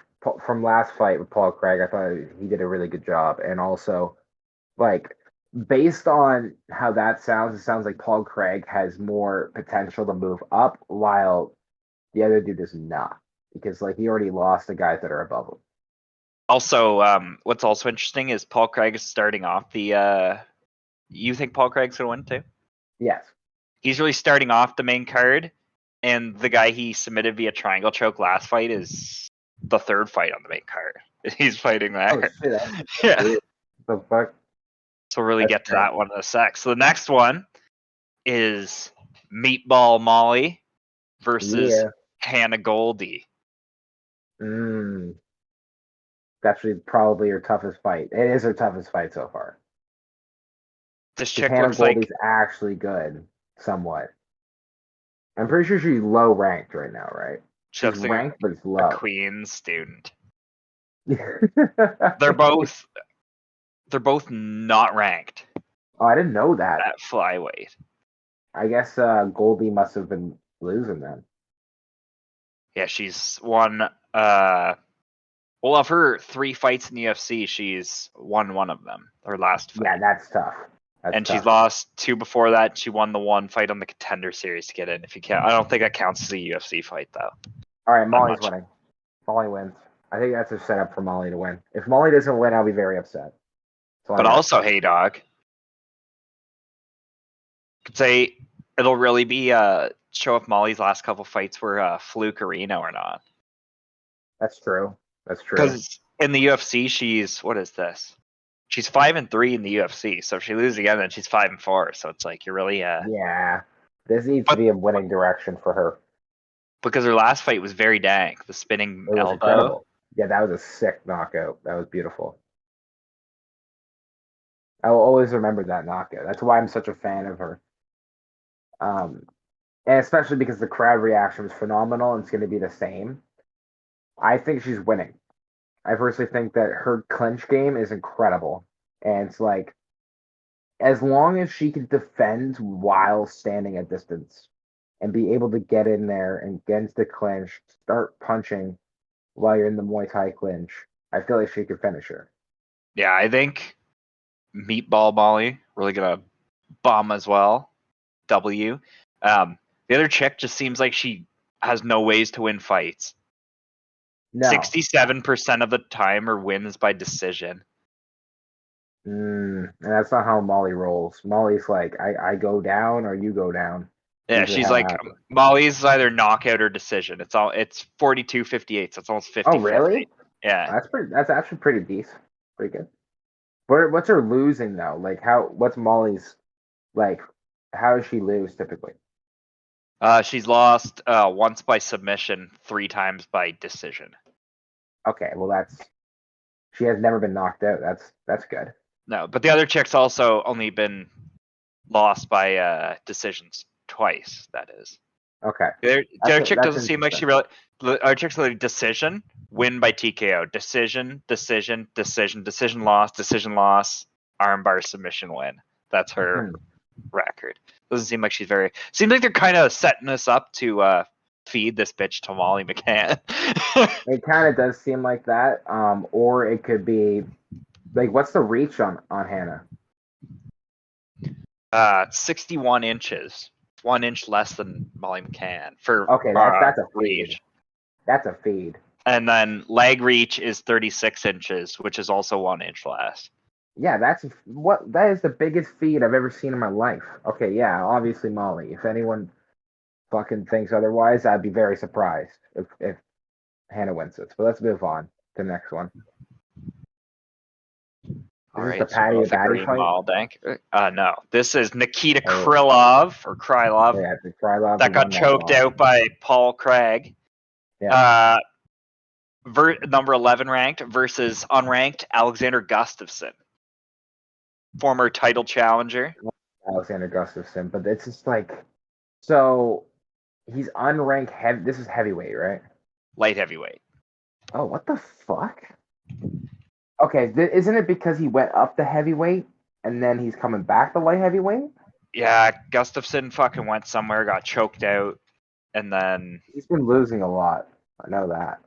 from last fight with Paul Craig, I thought he did a really good job, and also like based on how that sounds, it sounds like Paul Craig has more potential to move up, while the other dude does not, because like he already lost the guys that are above him.
Also, what's also interesting is Paul Craig is starting off the. You think Paul Craig's going to win too?
Yes.
He's really starting off the main card, and the guy he submitted via triangle choke last fight is the 3rd fight on the main card. He's fighting there.
Oh shit. That's
Yeah.
weird. The fuck.
So we'll really
That's
get to
great.
that one in a sec. So the next one is Meatball Molly versus
Yeah.
Hannah Goldie.
Mm. That's actually probably her toughest fight. It is her toughest fight so far.
This
Because
chick
Hannah
looks like
Goldie's actually good, somewhat. I'm pretty sure she's low ranked right now, right?
she
She's
looks like
ranked, but it's
a
low.
Queen student.
They're
They're both not ranked
Oh, I didn't know that.
at flyweight.
I guess Goldie must have been losing then.
Yeah, she's won. Well, of her 3 fights in the UFC, she's won 1 of them. Her last fight.
Yeah, that's tough. That's
And
tough.
she's lost 2 before that. She won the 1 fight on the Contender Series to get in. If you can't, I don't think that counts as a UFC fight though.
All right, Molly's
much.
winning. Molly wins. I think that's a setup for Molly to win. If Molly doesn't win, I'll be very upset. So
But also, hey dog, could say it'll really be show if Molly's last couple fights were fluke arena or not.
That's true. That's true.
Because in the UFC, she's what is this? She's 5-3 in the UFC. So if she loses again, then she's 5-4. So it's like you're really
Yeah, this needs
But-
to be a winning direction for her.
because her last fight was very dank. The spinning
It was
elbow.
incredible. Yeah, that was a sick knockout. That was beautiful. I will always remember that knockout. That's why I'm such a fan of her. And especially because the crowd reaction was phenomenal and it's going to be the same. I think she's winning. I personally think that her clinch game is incredible. And it's like, as long as she can defend while standing at distance and be able to get in there and get into the clinch, start punching while you're in the Muay Thai clinch, I feel like she could finish her.
Yeah, I think Meatball Molly really gonna bomb as well. W. The other chick just seems like she has no ways to win fights.
No.
67% of the time her wins by decision.
And that's not how Molly rolls. Molly's like, I go down or you go down.
Yeah,
Usually
she's
how it
like
happens.
Molly's either knockout or decision. It's 42-58, so it's almost 50.
Oh, really?
Yeah.
That's actually pretty decent. Pretty good. What's her losing though? Like what's Molly's like how does she lose typically?
She's lost once by submission, 3 times by decision.
Okay, well she has never been knocked out. That's good.
No, but the other chick's also only been lost by decisions twice, that is.
Okay.
The other chick
that's
doesn't seem like she really. Our chick's like decision, win by TKO, decision, loss, armbar submission win. That's her record. Doesn't seem like she's very. Seems like they're kind of setting us up to feed this bitch to Molly McCann.
It kind of does seem like that. Or it could be like what's the reach on Hannah?
61 inches, 1 inch less than Molly McCann for
Okay, that's a feed.
reach.
That's a feed.
And then leg reach is 36 inches, which is also 1 inch less.
Yeah, that is the biggest feed I've ever seen in my life. Okay, yeah, obviously Molly. If anyone fucking thinks otherwise, I'd be very surprised if Hannah wins this. But let's move on to the next one.
All
Is
right,
this the Patty
so
to Batty
Green
fight?
Mall Dank. No, this is Nikita
Oh.
Krylov or Krylov
Yeah, the Krylov
that got choked out by Paul Craig
Yeah.
Number 11 ranked versus unranked Alexander Gustafsson, former title challenger.
Alexander Gustafsson, but it's just like, so he's unranked heavy. This is heavyweight, right?
Light heavyweight.
Oh, what the fuck? Okay, isn't it because he went up to heavyweight and then he's coming back to light heavyweight?
Yeah, Gustafsson fucking went somewhere, got choked out, and then
He's been losing a lot. I know that.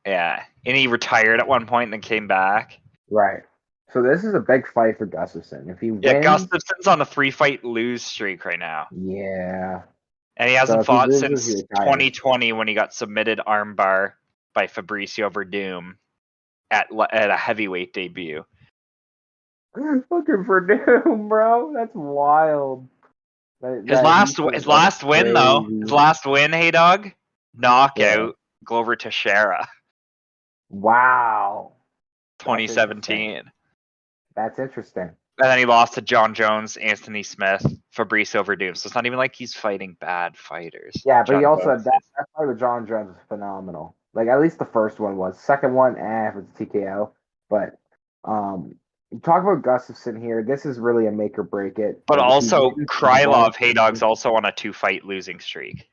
yeah, and he retired at one point and then came back.
Right. So this is a big fight for Gustafsson. If he
Yeah,
wins,
Gustafsson's on a 3-fight lose streak right now,
yeah.
and he hasn't
if he
fought
loses,
since
he retires.
2020 when he got submitted armbar by Fabricio Verdum at a heavyweight debut.
Fucking Verdum, bro. That's wild.
His last win though, his last win, hey dog, knockout, Glover Teixeira,
Wow.
2017.
That's interesting.
And then he lost to John Jones, Anthony Smith, Fabricio Verdum. So it's not even like he's fighting bad fighters.
Yeah, but
John
he also
Jones
that fight with John Jones is phenomenal. Like at least the first one was. Second one, if it's TKO. But talk about Gustafsson here. This is really a make or break it.
But
Like, if he
also
wins,
Krylov,
he
hey dog's also on a 2-fight losing streak.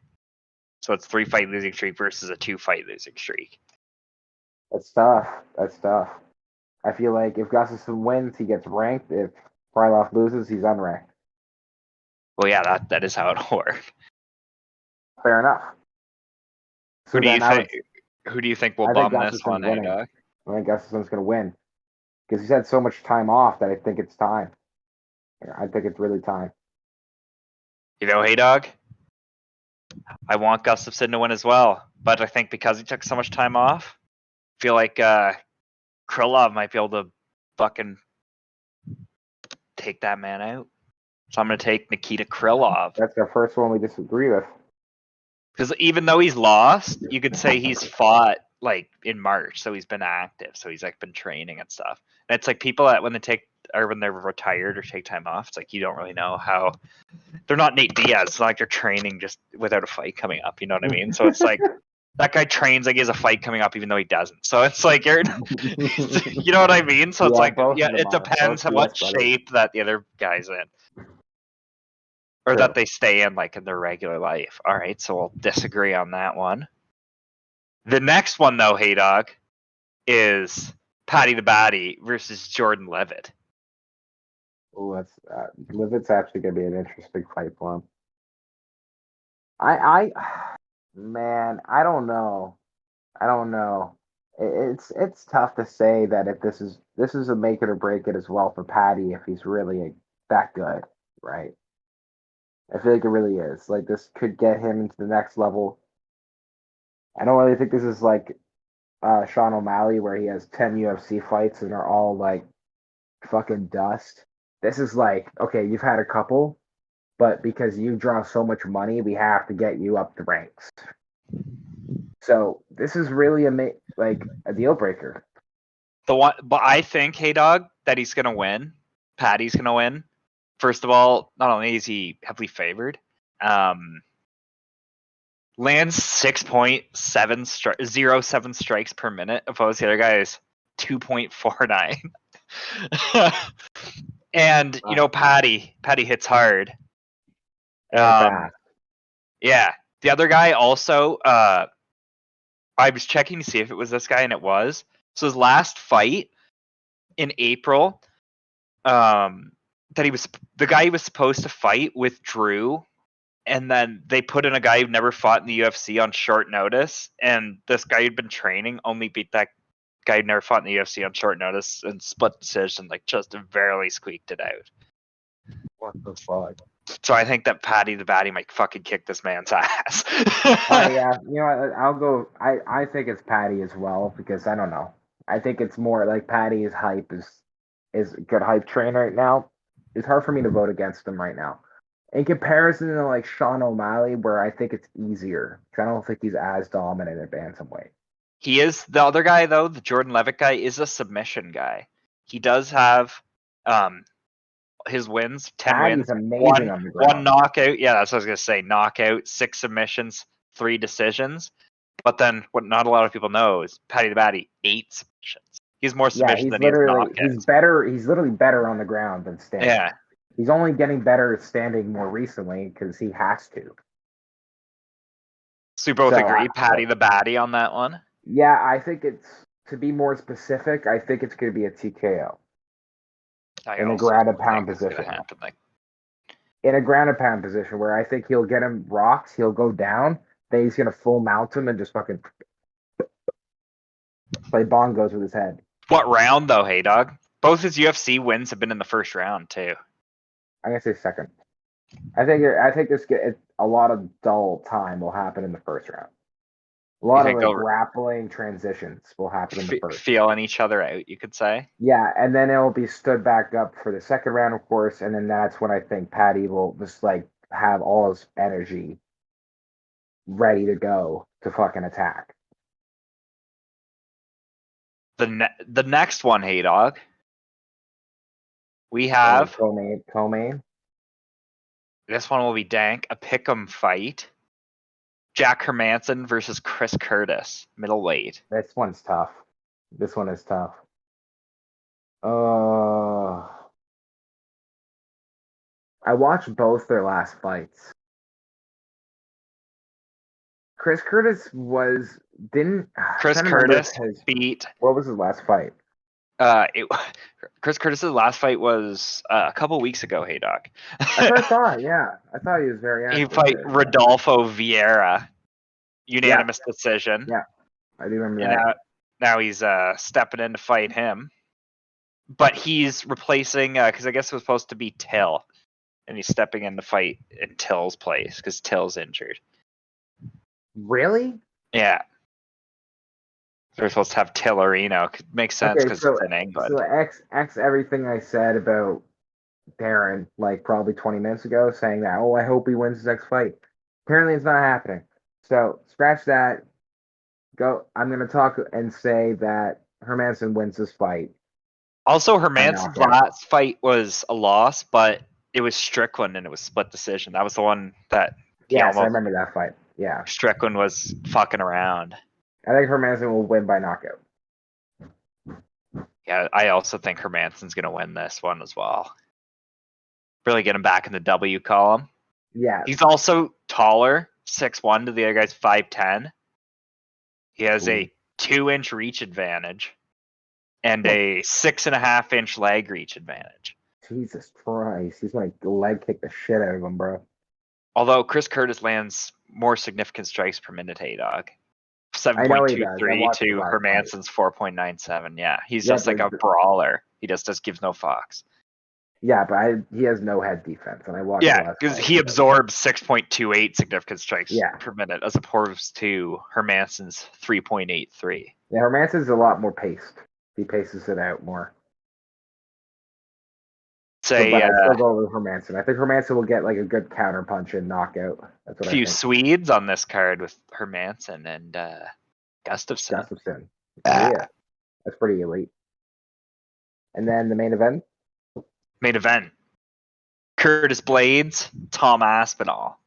So it's 3-fight losing streak versus a 2-fight losing streak.
That's tough. That's tough. I feel like if Gustafsson wins, he gets ranked. If Krylov loses, he's unranked.
Well, yeah, that is how it works.
Fair enough.
Who do you think will bum this one, hey dog?
I think Gustafsson's going to win because he's had so much time off that I think it's time. I think it's really time.
You know, hey dog, I want Gustafsson to win as well, but I think because he took so much time off, I feel like Krylov might be able to fucking take that man out. So I'm going to take Nikita Krylov.
That's the first one we disagree with.
Because even though he's lost, you could say he's fought like in March, so he's been active, so he's like been training and stuff. And it's like people that when they're retired or take time off, it's like you don't really know how they're not Nate Diaz. It's not like they're training just without a fight coming up. You know what I mean? So it's like that guy trains like he has a fight coming up, even though he doesn't. So it's like you know what I mean? So it's it depends on what shape that the other guy's in. Or that they stay in like in their regular life. All right, so we'll disagree on that one. The next one though, hey dog, is Paddy the Baddy versus Jordan Levitt.
Oh, that's Levitt's actually gonna be an interesting fight for him. I don't know. It's tough to say that if this is a make it or break it as well for Paddy if he's really that good, right? I feel like it really is. Like this could get him into the next level. I don't really think this is like Sean O'Malley where he has 10 UFC fights and are all like fucking dust. This is like, okay, you've had a couple, but because you draw so much money, we have to get you up the ranks. So this is really a deal breaker.
But I think, hey dog, that he's gonna win. Paddy's gonna win. First of all, not only is he heavily favored, lands 6.07 strikes per minute, opposed to the other guy is 2.49. And you know, Paddy hits hard. Yeah, the other guy also. I was checking to see if it was this guy, and it was. So his last fight in April, the guy he was supposed to fight withdrew, and then they put in a guy who never fought in the UFC on short notice, and this guy who'd been training only beat that guy who never fought in the UFC on short notice and split decision, like just barely squeaked it out.
What the fuck?
So I think that Paddy the Baddy might fucking kick this man's ass.
Yeah, you know what? I'll go. I think it's Paddy as well because I don't know. I think it's more like Paddy's hype is a good hype train right now. It's hard for me to vote against him right now. In comparison to like Sean O'Malley, where I think it's easier because I don't think he's as dominant at bantamweight.
He is. The other guy though, the Jordan Levitt guy, is a submission guy. He does have his wins, 10
Paddy's
wins,
amazing on the ground.
one knockout. Yeah, that's what I was gonna say. Knockout, 6 submissions, 3 decisions. But then what not a lot of people know is Paddy the Baddy 8 submissions. He's more
Yeah,
submission than he has knockouts.
he's better. He's literally better on the ground than standing.
Yeah.
He's only getting better at standing more recently because he has to.
So you both
So,
agree, Paddy the Baddy on that one?
Yeah, I think it's, to be more specific, I think it's going to be a TKO in a
also
ground pound
think it's gonna
position.
happen. Like,
In a ground pound position where I think he'll get him rocks, he'll go down, then he's going to full mount him and just fucking play bongos with his head.
what round though, hey dog? Both his UFC wins have been in the first round too.
I'm going to say second. I think a lot of dull time will happen in the first round. A lot of
think
like
they'll-
grappling transitions will happen in the first.
Feeling each other out, you could say.
Yeah, and then it'll be stood back up for the second round, of course, and then that's when I think Paddy will just like have all his energy ready to go to fucking attack.
The next one, hey dog. We have
co-main.
this one will be Dank, a pick'em fight. Jack Hermanson versus Chris Curtis, middleweight.
This one's tough. This one is tough. I watched both their last fights. Chris Curtis
Chris Curtis beat.
What was his last fight?
Chris Curtis's last fight was a couple weeks ago. Hey doc.
I thought, yeah, I thought he was very active.
He fight Rodolfo Vieira, unanimous decision.
Yeah, I do remember that.
Now he's stepping in to fight him, but he's replacing because I guess it was supposed to be Till, and he's stepping in to fight in Till's place because Till's injured.
Really?
Yeah. They're supposed to have Tillerino. Makes sense because it's in England.
So X everything I said about Darren, like probably 20 minutes ago, saying that, I hope he wins his next fight. Apparently it's not happening. So scratch that. I'm going to talk and say that Hermanson wins this fight.
Also, Hermanson's last fight was a loss, but it was Strickland and it was split decision. That was the one that...
Yes, I remember that fight. Yeah.
Strickland was fucking around.
I think Hermanson will win by knockout.
Yeah, I also think Hermanson's going to win this one as well. Really get him back in the W column.
Yeah.
He's also taller, 6'1" to the other guy's 5'10". He has a 2-inch reach advantage and a 6.5-inch leg reach advantage.
Jesus Christ. He's going to leg kick the shit out of him, bro.
Although Chris Curtis lands more significant strikes per minute, hey dog. 7.23 to Hermanson's 4.97. Yeah, he's just like a brawler. He just gives no fucks.
Yeah, but he has no head defense, and I watched.
Yeah, because he absorbs 6.28 significant strikes per minute, as opposed to Hermanson's 3.83.
Yeah, Hermanson's a lot more paced. He paces it out more. But I still go with Hermanson. I think Hermanson will get like a good counter punch and knockout. That's what I think. A few
Swedes on this card with Hermanson and Gustafsson.
Yeah, that's pretty elite. And then the main event.
Curtis Blades, Tom Aspinall.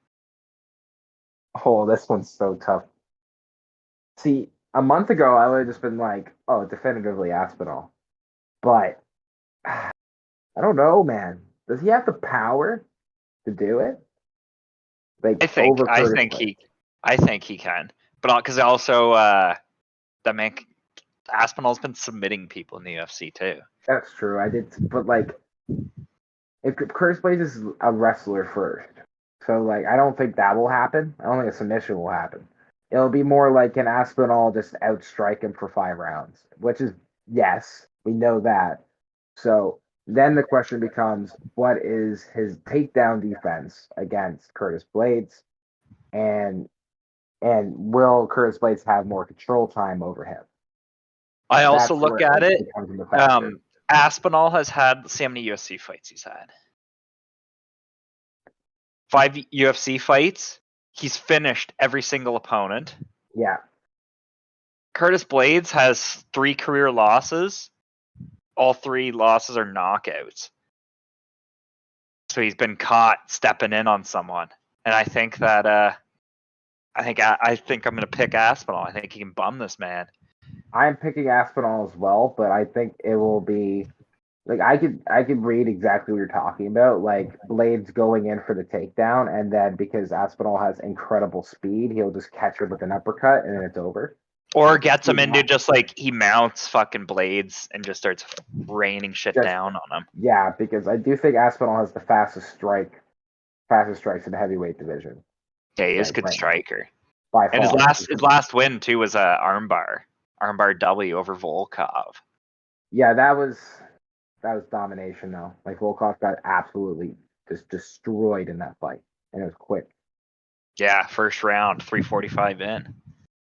Oh, this one's so tough. See, a month ago I would have just been like, oh, definitively Aspinall. But I don't know, man. Does he have the power to do it? Like,
I think he can. But because also that man Aspinall's been submitting people in the UFC too.
That's true. I did, but like, if Curtis Blades is a wrestler first, so like, I don't think that will happen. I don't think a submission will happen. It'll be more like an Aspinall just outstrike him for 5 rounds, which is, yes, we know that. So then the question becomes, what is his takedown defense against Curtis Blades, and will Curtis Blades have more control time over him?
I also look at it. Aspinall has had, let's see how many UFC fights he's had. 5 UFC fights. He's finished every single opponent.
Yeah.
Curtis Blades has 3 career losses. All 3 losses are knockouts. So he's been caught stepping in on someone. And I think that I think I'm gonna pick Aspinall. I think he can bum this man.
I'm picking Aspinall as well, but I think it will be like I could read exactly what you're talking about. Like Blades going in for the takedown, and then because Aspinall has incredible speed, he'll just catch her with an uppercut, and then it's over.
Or gets him
Yeah.
into just like he mounts fucking Blades and just starts raining shit
Just-
down on him.
Yeah, because I do think Aspinall has the fastest strikes in the heavyweight division
Yeah, he is a
Like,
good
right.
striker.
by
And
far.
his last win too was a armbar W over Volkov.
Yeah, that was domination though. Like Volkov got absolutely just destroyed in that fight, and it was quick.
Yeah, first round, 3:45 in.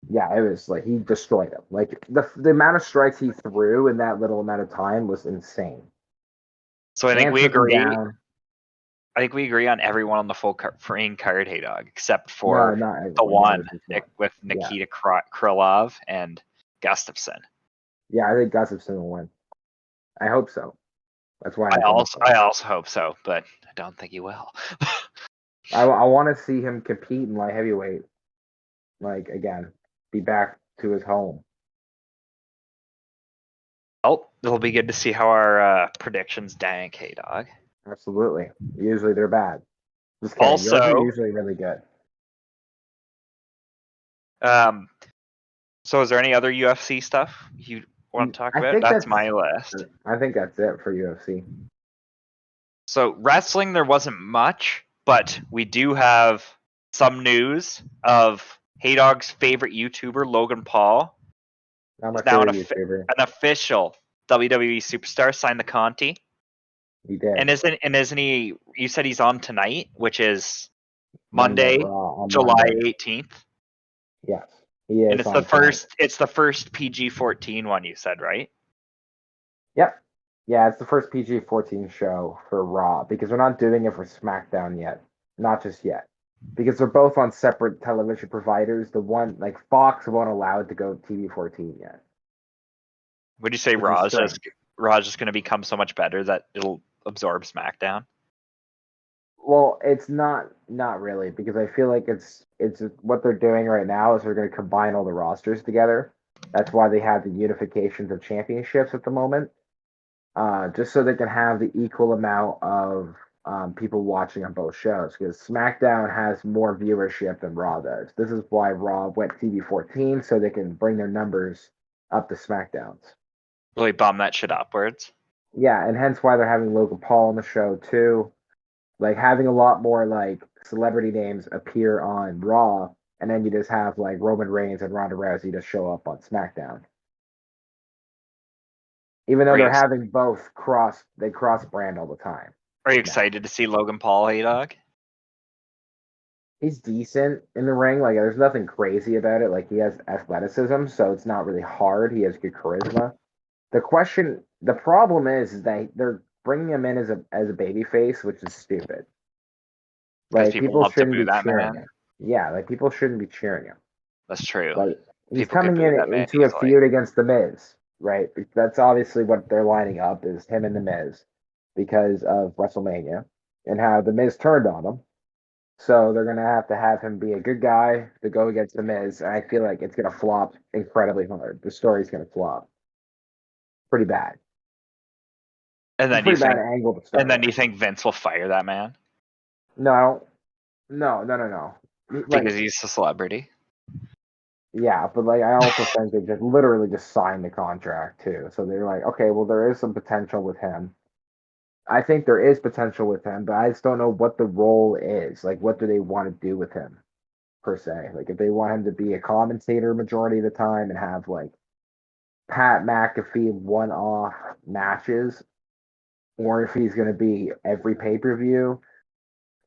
Yeah, it was like he destroyed him. Like the amount of strikes he threw in that little amount of time was insane.
So I think
And
we
took him
agree.
down.
I think we agree on everyone on the full frame card, Hey Dog, except
No,
for
not
the
everyone.
one
Yeah, it's not.
with Nikita Krylov and Gustafsson.
Yeah, I think Gustafsson will win. I hope so. That's why
I also hope so, but I don't think he will.
I want to see him compete in light heavyweight. Like again, be back to his home.
Well, it'll be good to see how our predictions dank, Hey Dog.
Absolutely. Usually they're bad. Just kidding. Yours
Also,
are usually really good.
So is there any other UFC stuff you want to talk
I
about?
think
That's my list.
I think that's it for UFC.
So wrestling, there wasn't much, but we do have some news of Hey Dog's favorite YouTuber, Logan Paul,
Not my
is now
favorite YouTuber.
an official WWE superstar, signed the Conti.
He did.
And isn't he? You said he's on tonight, which is Monday,
Raw on
July
Monday.
18th.
Yes, he is.
And it's
on
the
time.
first. It's the first PG-14 one. You said, right?
Yep. Yeah, it's the first PG-14 show for Raw because we're not doing it for SmackDown yet. Not just yet. Because they're both on separate television providers. The one, like Fox, won't allow it to go TV-14 yet.
Would you say
Which is strange.
Raw's just going to become so much better that it'll absorb SmackDown?
Well, it's not really because I feel like it's what they're doing right now is they're going to combine all the rosters together. That's why they have the unifications of championships at the moment. Just so they can have the equal amount of people watching on both shows because SmackDown has more viewership than Raw does. This is why Raw went TV-14 so they can bring their numbers up to SmackDown's.
Really bum that shit upwards.
Yeah, and hence why they're having Logan Paul on the show too. Like having a lot more like celebrity names appear on Raw, and then you just have like Roman Reigns and Ronda Rousey just show up on SmackDown. Even though they're having both cross brand all the time.
Are you excited to see Logan Paul, Hey Dog?
He's decent in the ring. Like there's nothing crazy about it. Like he has athleticism, so it's not really hard. He has good charisma. The problem is that they're bringing him in as a baby face, which is stupid. Like people
love to
shouldn't
boo
be
that
cheering
man.
him. Yeah, like people shouldn't be cheering him.
That's true.
Like he's
People could
coming
boo that man
into a
easily.
feud against the Miz, right? That's obviously what they're lining up is him and the Miz because of WrestleMania and how the Miz turned on him. So they're gonna have him be a good guy to go against the Miz, and I feel like it's gonna flop incredibly hard. The story's gonna flop pretty bad.
And then
Pretty bad angle to start.
And then you think Vince will fire that man
No. Like,
because he's a celebrity?
yeah, but like I also think they just literally just signed the contract too. So they're like, okay, well there is some potential with him. I think there is potential with him, but I just don't know what the role is. Like, what do they want to do with him, per se? Like, if they want him to be a commentator majority of the time and have like Pat McAfee one-off matches, or if he's going to be every pay-per-view,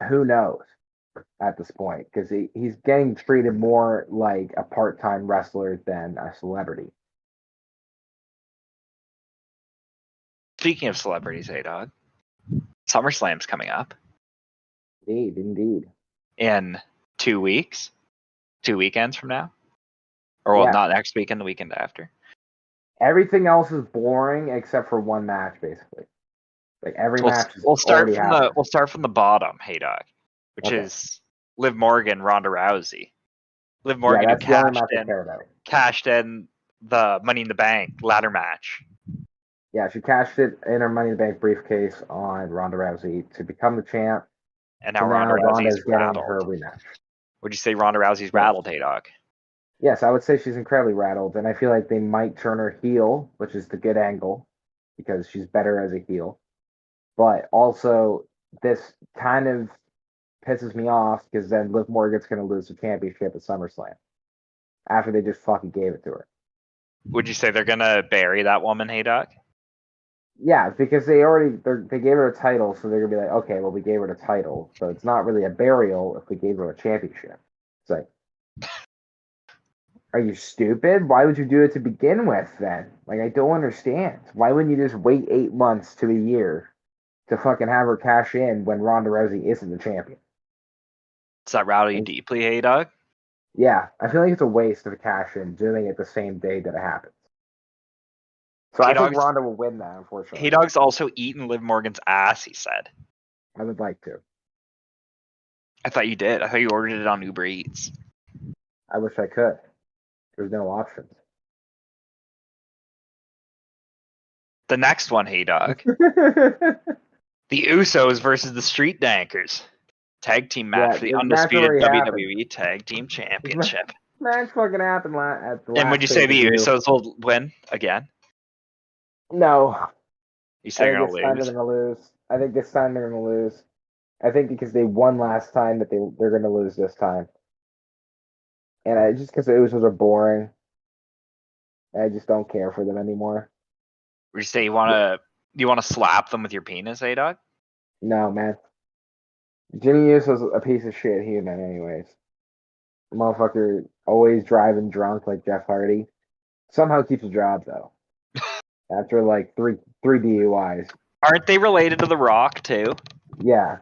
who knows at this point? Because he's getting treated more like a part-time wrestler than a celebrity.
Speaking of celebrities, Hey Dog, SummerSlam's coming up
Indeed.
in 2 weeks, 2 weekends from now, or well,
Yeah.
not next weekend, the weekend after.
Everything else is boring except for one match, basically. Like every match is
We'll start
already happened.
from the bottom, Hey Dog, which is Liv Morgan, Ronda Rousey. Liv Morgan, who
that's the only match I care about.
cashed in the Money in the Bank ladder match.
Yeah, she cashed it in her Money in the Bank briefcase on Ronda Rousey to become the champ.
And now
So
Ronda Rousey's
Ronda's getting
rattled.
her rematch.
Would you say Ronda Rousey's rattled, Hey-Dog?
Yes, I would say she's incredibly rattled, and I feel like they might turn her heel, which is the good angle, because she's better as a heel. But also, this kind of pisses me off because then Liv Morgan's going to lose the championship at SummerSlam after they just fucking gave it to her.
Would you say they're gonna bury that woman, Hey-Dog?
Yeah, because they gave her a title, so they're gonna be like, okay, well, we gave her the title, so it's not really a burial if we gave her a championship. It's like, are you stupid? Why would you do it to begin with then? Like, I don't understand. Why wouldn't you just wait 8 months to a year to fucking have her cash in when Ronda Rousey isn't the champion?
Does that rattle you deeply, Hey-Dog?
Yeah, I feel like it's a waste of a cash in doing it the same day that it happens. So I think
Hey-Dog's-
Ronda will win that, unfortunately.
Hey-Dog's also eaten Liv Morgan's ass, he said.
I would like to.
I thought you did. I thought you ordered it on Uber Eats.
I wish I could. There's no options.
The next one, Hey-Dog. The Usos versus the Street Dankers. Tag team match
Yeah,
for the
this match
undisputed
already
WWE Tag Team Championship.
Match fucking happened at the last
And would you say the
pay-per-view.
Usos will win again?
No.
You
I
say
think
they're
this
gonna
time
lose?
they're gonna lose. I think this time they're gonna lose. I think because they won last time that they're gonna lose this time. And I just because the Usos are boring. I just don't care for them anymore.
Would you say you wanna slap them with your penis, A-Dog?
No, man. Jimmy Uso's a piece of shit human, anyways. Motherfucker always driving drunk like Jeff Hardy. Somehow keeps a job though. After like three DUIs.
Aren't they related to The Rock too?
Yeah.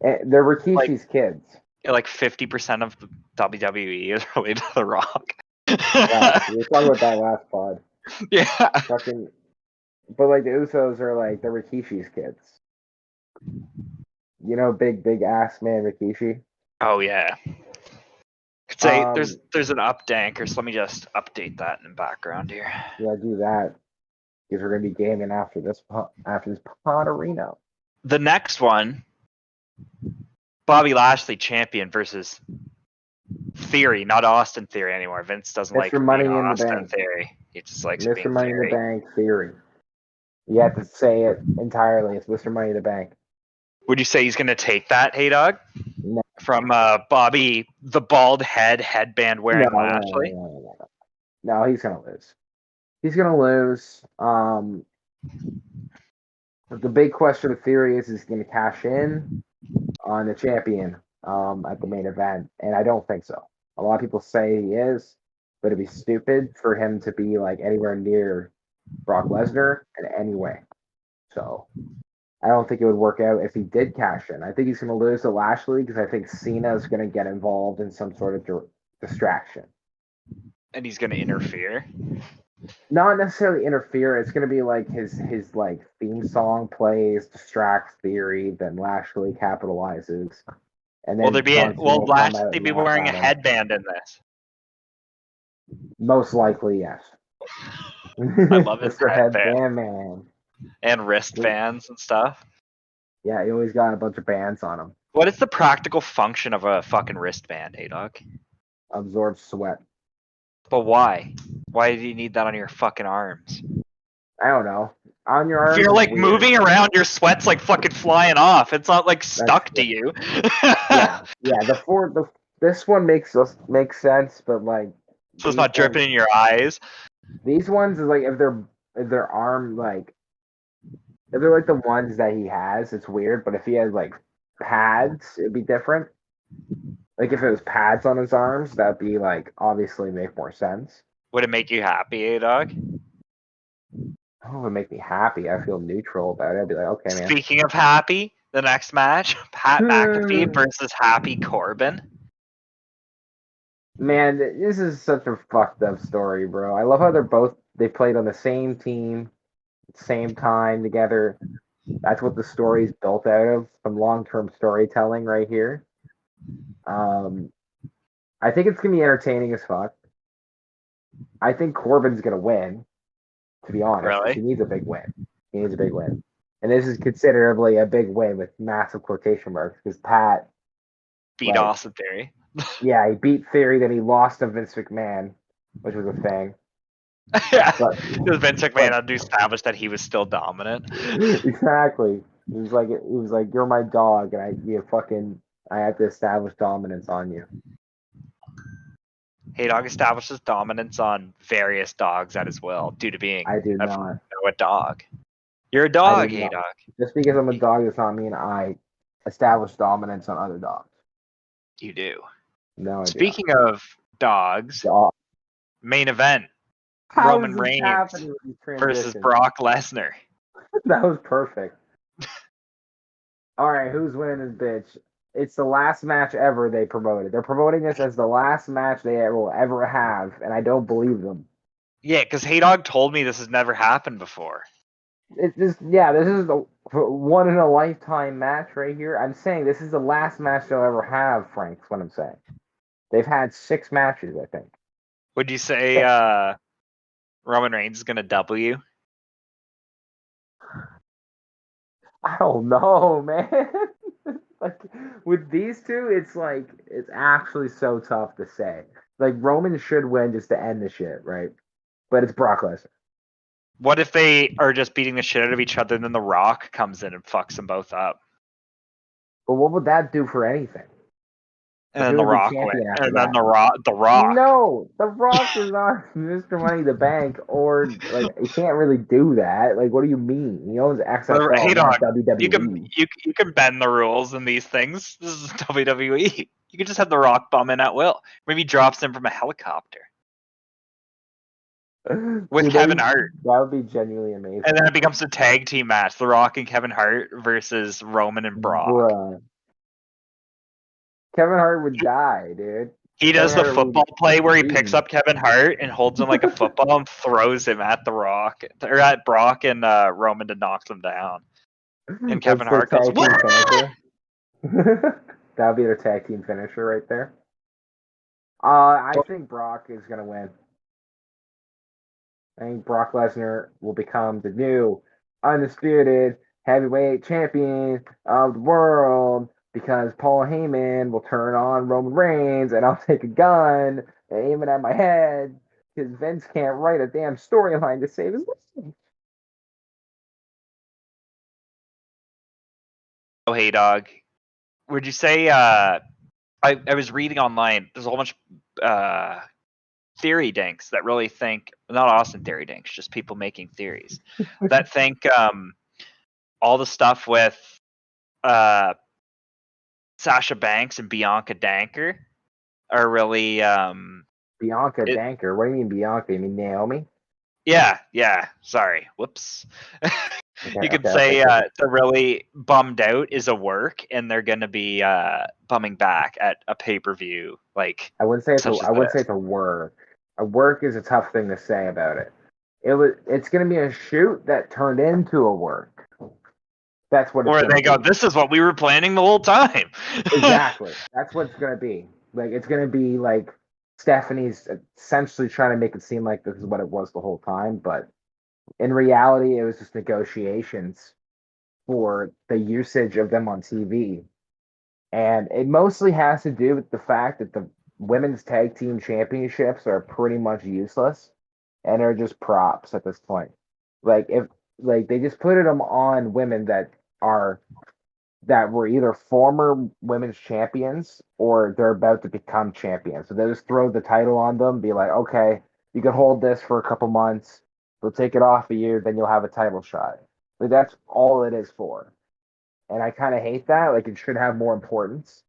They're Rikishi's kids.
Like 50% of the WWE is related to The Rock.
Right. We were talking about that last pod.
Yeah.
Fucking but like the Usos are like the Rikishi's kids. You know big ass man Rikishi?
Oh yeah. Could say
Um,
there's an up danker, so let me just update that in the background here.
Yeah, do that. Because we're gonna be gaming after this pod arena.
The next one, Bobby Lashley champion versus Theory, not Austin Theory anymore. Vince doesn't like
Mr. Money
being
in the
Austin
Bank.
Theory. He just likes
Mr.
being
Money in the
Theory.
Bank theory. You have to say it entirely. It's Mr. Money in the Bank.
Would you say he's gonna take that, Hey Dog?
No.
From Bobby, the bald headband wearing Lashley?
No, he's gonna lose. He's gonna lose. The big question with Theory is he gonna cash in on the champion at the main event? And I don't think so. A lot of people say he is, but it'd be stupid for him to be like anywhere near Brock Lesnar in any way. So I don't think it would work out if he did cash in. I think he's going to lose to Lashley because I think Cena is going to get involved in some sort of distraction.
And he's gonna interfere.
Not necessarily interfere. It's going to be like his like theme song plays, distracts Theory, then Lashley capitalizes. And then
will Lashley be wearing a headband in this?
Most likely, yes.
I love his
Mr.
headband.
Man.
And wristbands and stuff.
Yeah, he always got a bunch of bands on him.
What is the practical function of a fucking wristband, Hey Dog?
Absorb sweat.
But why? Why do you need that on your fucking arms?
I don't know. On your arms.
If you're like
weird.
moving around, your sweat's like fucking flying off. It's not like stuck to you.
yeah. This one makes sense, but like.
So it's not dripping in your eyes.
These ones is like if their arm like if they're like the ones that he has, it's weird. But if he has like pads, it'd be different. Like if it was pads on his arms, that'd be like obviously make more sense.
Would it make you happy, A-Dog?
Oh, it would make me happy. I feel neutral about it. I'd be like, okay, man.
Speaking of happy, the next match, Pat McAfee versus Happy Corbin.
Man, this is such a fucked up story, bro. I love how they played on the same team, same time together. That's what the story's built out of. Some long-term storytelling right here. I think it's gonna be entertaining as fuck. I think Corbin's gonna win, to be honest, because
Really?
he needs a big win. He needs a big win. And this is considerably a big win with massive quotation marks because Pat,
Beat
like,
Austin Theory.
yeah, he beat Theory, then he lost to Vince McMahon, which was a thing.
Yeah.
But
Because Vince McMahon
but
had to establish that he was still dominant.
exactly. He was like, you're my dog, and I have to establish dominance on you.
Hey Dog establishes dominance on various dogs at his will due to being
I do
a,
not.
a dog. You're a
I
dog,
do
Hey
not.
Dog.
Just because I'm a dog does not mean I establish dominance on other dogs.
You do.
No, I do not.
Speaking of dogs,
Dog.
main event
How
Roman
is this
Reigns
happening with these
versus
transitions?
Brock Lesnar.
That was perfect. All right, who's winning this bitch? It's the last match ever they promoted. They're promoting this as the last match they will ever have, and I don't believe them.
Yeah, because Hey Dog told me this has never happened before.
It's just, yeah, this is the one in a lifetime match right here. I'm saying this is the last match they'll ever have, Frank. That's what I'm saying. They've had 6 matches, I think.
Would you say Roman Reigns is gonna W?
I don't know, man. Like with these two, it's actually so tough to say. Like Roman should win just to end the shit, right? But it's Brock Lesnar.
What if they are just beating the shit out of each other and then The Rock comes in and fucks them both up?
But what would that do for anything?
And
Who
then The
would be
Rock win.
champion after
And then
that?
The Rock.
No, The Rock is not Mr. Money in the Bank, or like he can't really do that. Like, what do you mean? He owns
Hey
XFL, not
Dog, you can
WWE.
you can bend the rules in these things. This is WWE. You can just have The Rock bum in at will. Maybe he drops him from a helicopter with
Dude,
Kevin Hart.
that would be genuinely amazing.
And then it becomes a tag team match: The Rock and Kevin Hart versus Roman and Brock.
Bruh. Kevin Hart would die, dude.
He does the
Kevin Hart would
football play where he
be
picks up Kevin Hart and holds him like a football and throws him at The Rock or at Brock and Roman to knock them down. And Kevin
That's their
Hart goes,
tag team
"Wah!"
finisher. That would be their tag team finisher right there. I think Brock is gonna win. I think Brock Lesnar will become the new undisputed heavyweight champion of the world because Paul Heyman will turn on Roman Reigns and I'll take a gun and aim it at my head because Vince can't write a damn storyline to save his life.
Oh, Hey Dog, would you say I was reading online, there's a whole bunch of theory dinks that really think, not Austin theory dinks, just people making theories that think all the stuff with Sasha Banks and Bianca Danker are really
Bianca Danker. What do you mean Bianca? You mean Naomi?
yeah, sorry, whoops. You could say they're really bummed out is a work and they're gonna be bumming back at a pay-per-view like
I wouldn't say it's
such as
I wouldn't say
this.
it's a work. A work is a tough thing to say about it. It's gonna be a shoot that turned into a work. That's what it's
Or
gonna
they go,
be.
this is what we were planning the whole time.
Exactly. That's what it's gonna be. Like it's gonna be like Stephanie's essentially trying to make it seem like this is what it was the whole time, but in reality it was just negotiations for the usage of them on TV. And it mostly has to do with the fact that the women's tag team championships are pretty much useless and are just props at this point. Like if like they just put them on women are that were either former women's champions or they're about to become champions. So they just throw the title on them, be like, okay, you can hold this for a couple months. They'll take it off a year, then you'll have a title shot. Like that's all it is for. And I kind of hate that. Like it should have more importance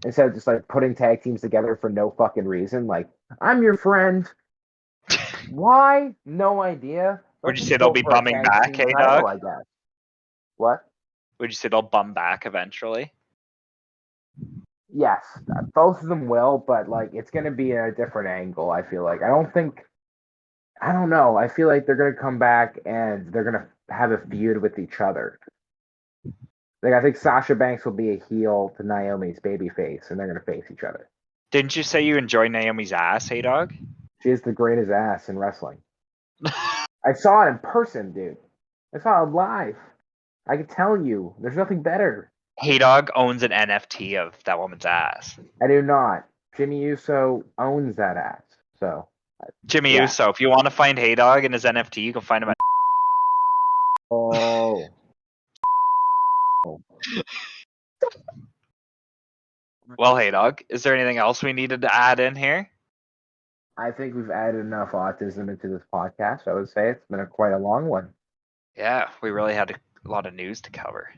instead of just like putting tag teams together for no fucking reason. Like I'm your friend. Why? No idea.
Would
Let's
you
just
say they'll
go
be
for a
bumming
tag
back,
team
hey
title,
dog?
I guess. What?
Would you say they'll bum back eventually?
Yes, both of them will, but like it's gonna be a different angle. I feel like I don't know. I feel like they're gonna come back and they're gonna have a feud with each other. Like I think Sasha Banks will be a heel to Naomi's babyface, and they're gonna face each other.
Didn't you say you enjoy Naomi's ass, hey dog?
She has the greatest ass in wrestling. I saw it in person, dude. I saw it live. I can tell you, there's nothing better.
Hey dog owns an NFT of that woman's ass.
I do not. Jimmy Uso owns that ass. So
Jimmy
Yeah.
Uso. If you want to find Hey Dog and his NFT, you can find him at.
oh.
Well, Hey Dog, is there anything else we needed to add in here?
I think we've added enough autism into this podcast. I would say it's been quite a long one.
Yeah, we really had a lot of news to cover.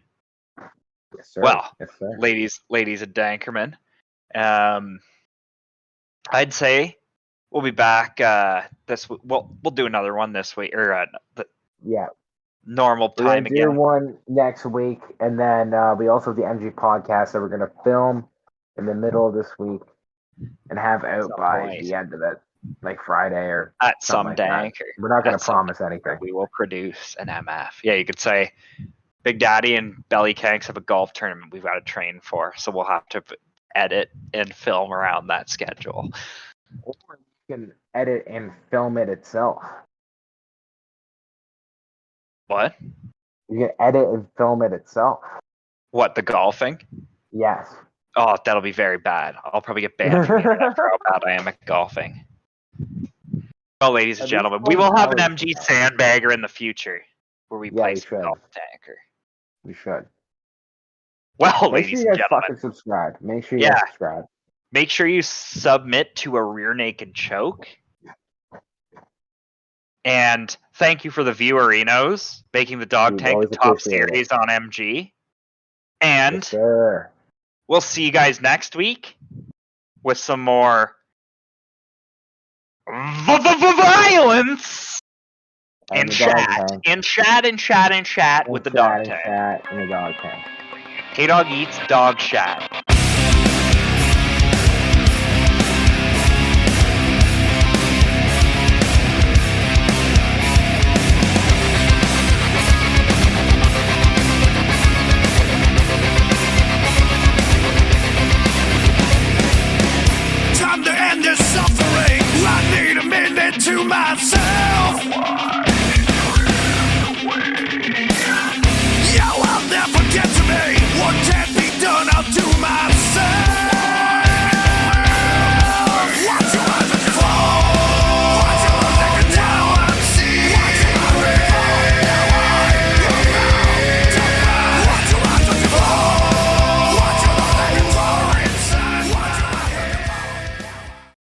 Yes, sir.
Well,
yes, sir.
ladies and Dankerman, I'd say we'll be back this. We'll do another one this week or the
Yeah.
normal
We're gonna
time
do
again.
one next week, and then we also have the MG podcast that we're gonna film in the middle of this week and have out
Some
by
point.
the end of it, like Friday or
At
something
some
like that.
Dank.
We're not gonna
at some
promise anything.
We will produce an MF. Yeah, you could say Big Daddy and Belly Kanks have a golf tournament we've got to train for, so we'll have to edit and film around that schedule.
Or you can edit and film it itself.
What?
You can edit and film it itself.
What, the golfing?
Yes.
Oh, that'll be very bad. I'll probably get banned from the internet for how bad I am at golfing. Well, ladies and
At least
gentlemen, we
one
will have an
hour.
MG sandbagger in the future where we
Yeah,
play
we
some
should.
golf tanker.
We should.
Well,
Make
ladies
sure you
and
guys
gentlemen,
fucking subscribe. Make sure you
Yeah.
guys subscribe.
make sure you submit to a rear naked choke. And thank you for the viewerinos, making the Dog
We
Tank
always
the top
appreciate it.
series on MG. And
Yes, sir.
we'll see you guys next week with some more violence and
the dog
chat.
tank.
And chat with the Dog Tank.
Chat and the dog tank.
Hey Dog eats dog chat.
Time to end this suffering. I need a minute to myself.